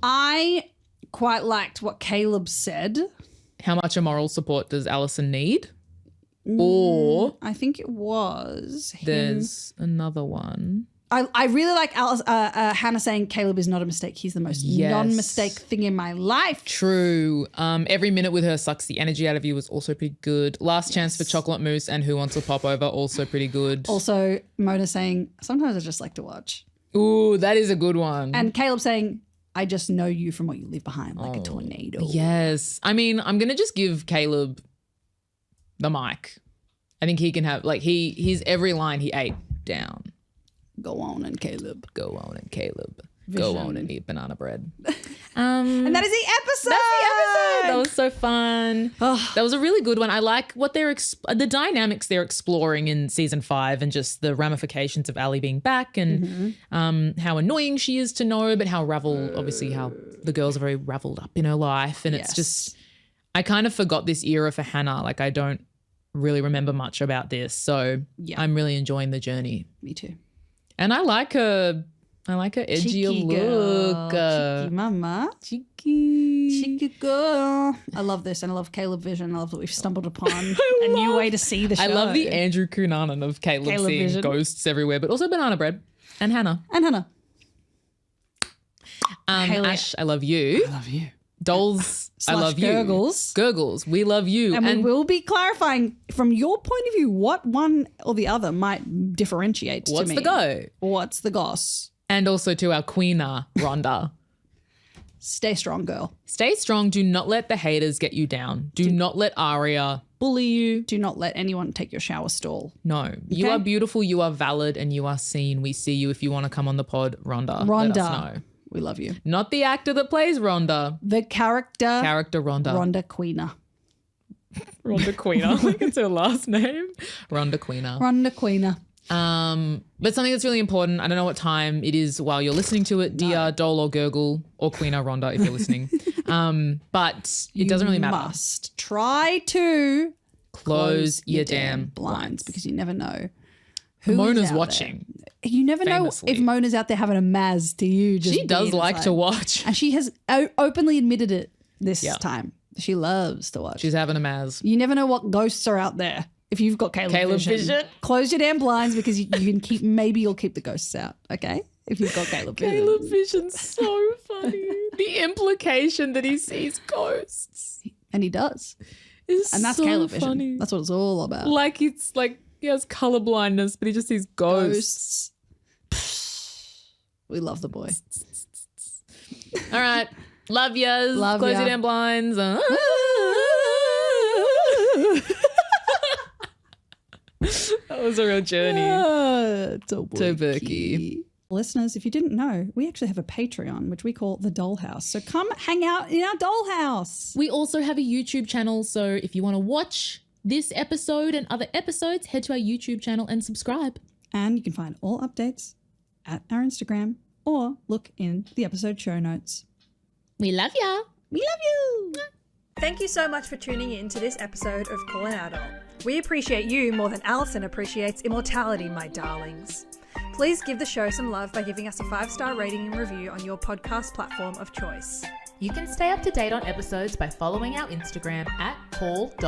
I quite liked what Caleb said. How much emoral support does Alison need? Or I think it was him. There's another one. I really like Hannah saying Caleb is not a mistake. He's the most non-mistake thing in my life. True. Every minute with her sucks the energy out of you was also pretty good. Last chance for chocolate mousse and Who Wants a Popover, also pretty good. Also, Mona saying, sometimes I just like to watch. Ooh, that is a good one. And Caleb saying, I just know you from what you leave behind, like a tornado. Yes. I mean, I'm going to just give Caleb the mic. I think he can have, like, his every line he ate down. Go on and Caleb. Go on and Caleb. Vision. Go on and eat banana bread. And that is the episode. That's the episode. That was so fun. That was a really good one. I like what they're the dynamics they're exploring in season 5 and just the ramifications of Ali being back and how annoying she is to know, but how obviously how the girls are very raveled up in her life. And it's just, I kind of forgot this era for Hannah. Like, I don't really remember much about this. So I'm really enjoying the journey. Me too. And I like her edgier cheeky look. Cheeky mama. Cheeky girl. I love this and I love Caleb Vision. I love that we've stumbled upon a new way to see the show. I love the Andrew Cunanan of Caleb seeing Vision. Ghosts everywhere, but also banana bread. And Hannah. Hayley, Ash, I love you. I love you. Dolls, I love you. Gurgles. Gurgles, we love you. And we will be clarifying from your point of view what one or the other might differentiate to me. What's the go? What's the goss? And also to our queener, Rhonda. Stay strong, girl. Stay strong. Do not let the haters get you down. Do not let Aria bully you. Do not let anyone take your shower stall. No. Okay? You are beautiful, you are valid, and you are seen. We see you. If you want to come on the pod, Rhonda. Let us know. We love you. Not the actor that plays Rhonda. The character. Character Rhonda. Rhonda Queener. Rhonda Queener. I think it's her last name. Rhonda Queener. Rhonda Queener. But something that's really important, I don't know what time it is while you're listening to it, dear Dole or Gurgle or Queener Rhonda if you're listening. But it doesn't really matter. You must try to close your damn blinds because you never know who Mona's watching. There. You never famously. Know if Mona's out there having a Maz to you. Just she does like to watch. And she has openly admitted it this time. She loves to watch. She's having a Maz. You never know what ghosts are out there. If you've got Caleb Vision, close your damn blinds because you can keep, maybe you'll keep the ghosts out, okay? If you've got Caleb Vision. Caleb Vision's so funny. The implication that he sees ghosts. And he does. And that's so Caleb Vision. Funny. That's what it's all about. Like it's like he has colour blindness, but he just sees ghosts. We love the boy. All right. Love yas. Love Close ya. your damn blinds. That was a real journey. To Berkey. Listeners, if you didn't know, we actually have a Patreon, which we call the Dollhouse. So come hang out in our Dollhouse. We also have a YouTube channel. So if you want to watch this episode and other episodes, head to our YouTube channel and subscribe. And you can find all updates at our Instagram or look in the episode show notes. We love ya. We love you. Thank you so much for tuning in to this episode of Call an Adult. We appreciate you more than Alison appreciates immortality, my darlings. Please give the show some love by giving us a 5-star rating and review on your podcast platform of choice. You can stay up to date on episodes by following our Instagram at call.an.adult,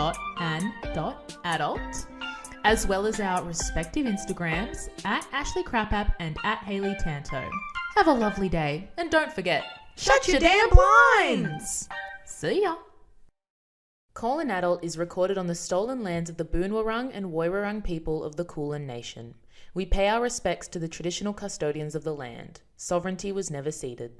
as well as our respective Instagrams at Ashley Crapapp and at Hayley Tanto. Have a lovely day, and don't forget, shut your damn blinds! See ya! Call an Adult is recorded on the stolen lands of the Boonwurrung and Woiwurrung people of the Kulin Nation. We pay our respects to the traditional custodians of the land. Sovereignty was never ceded.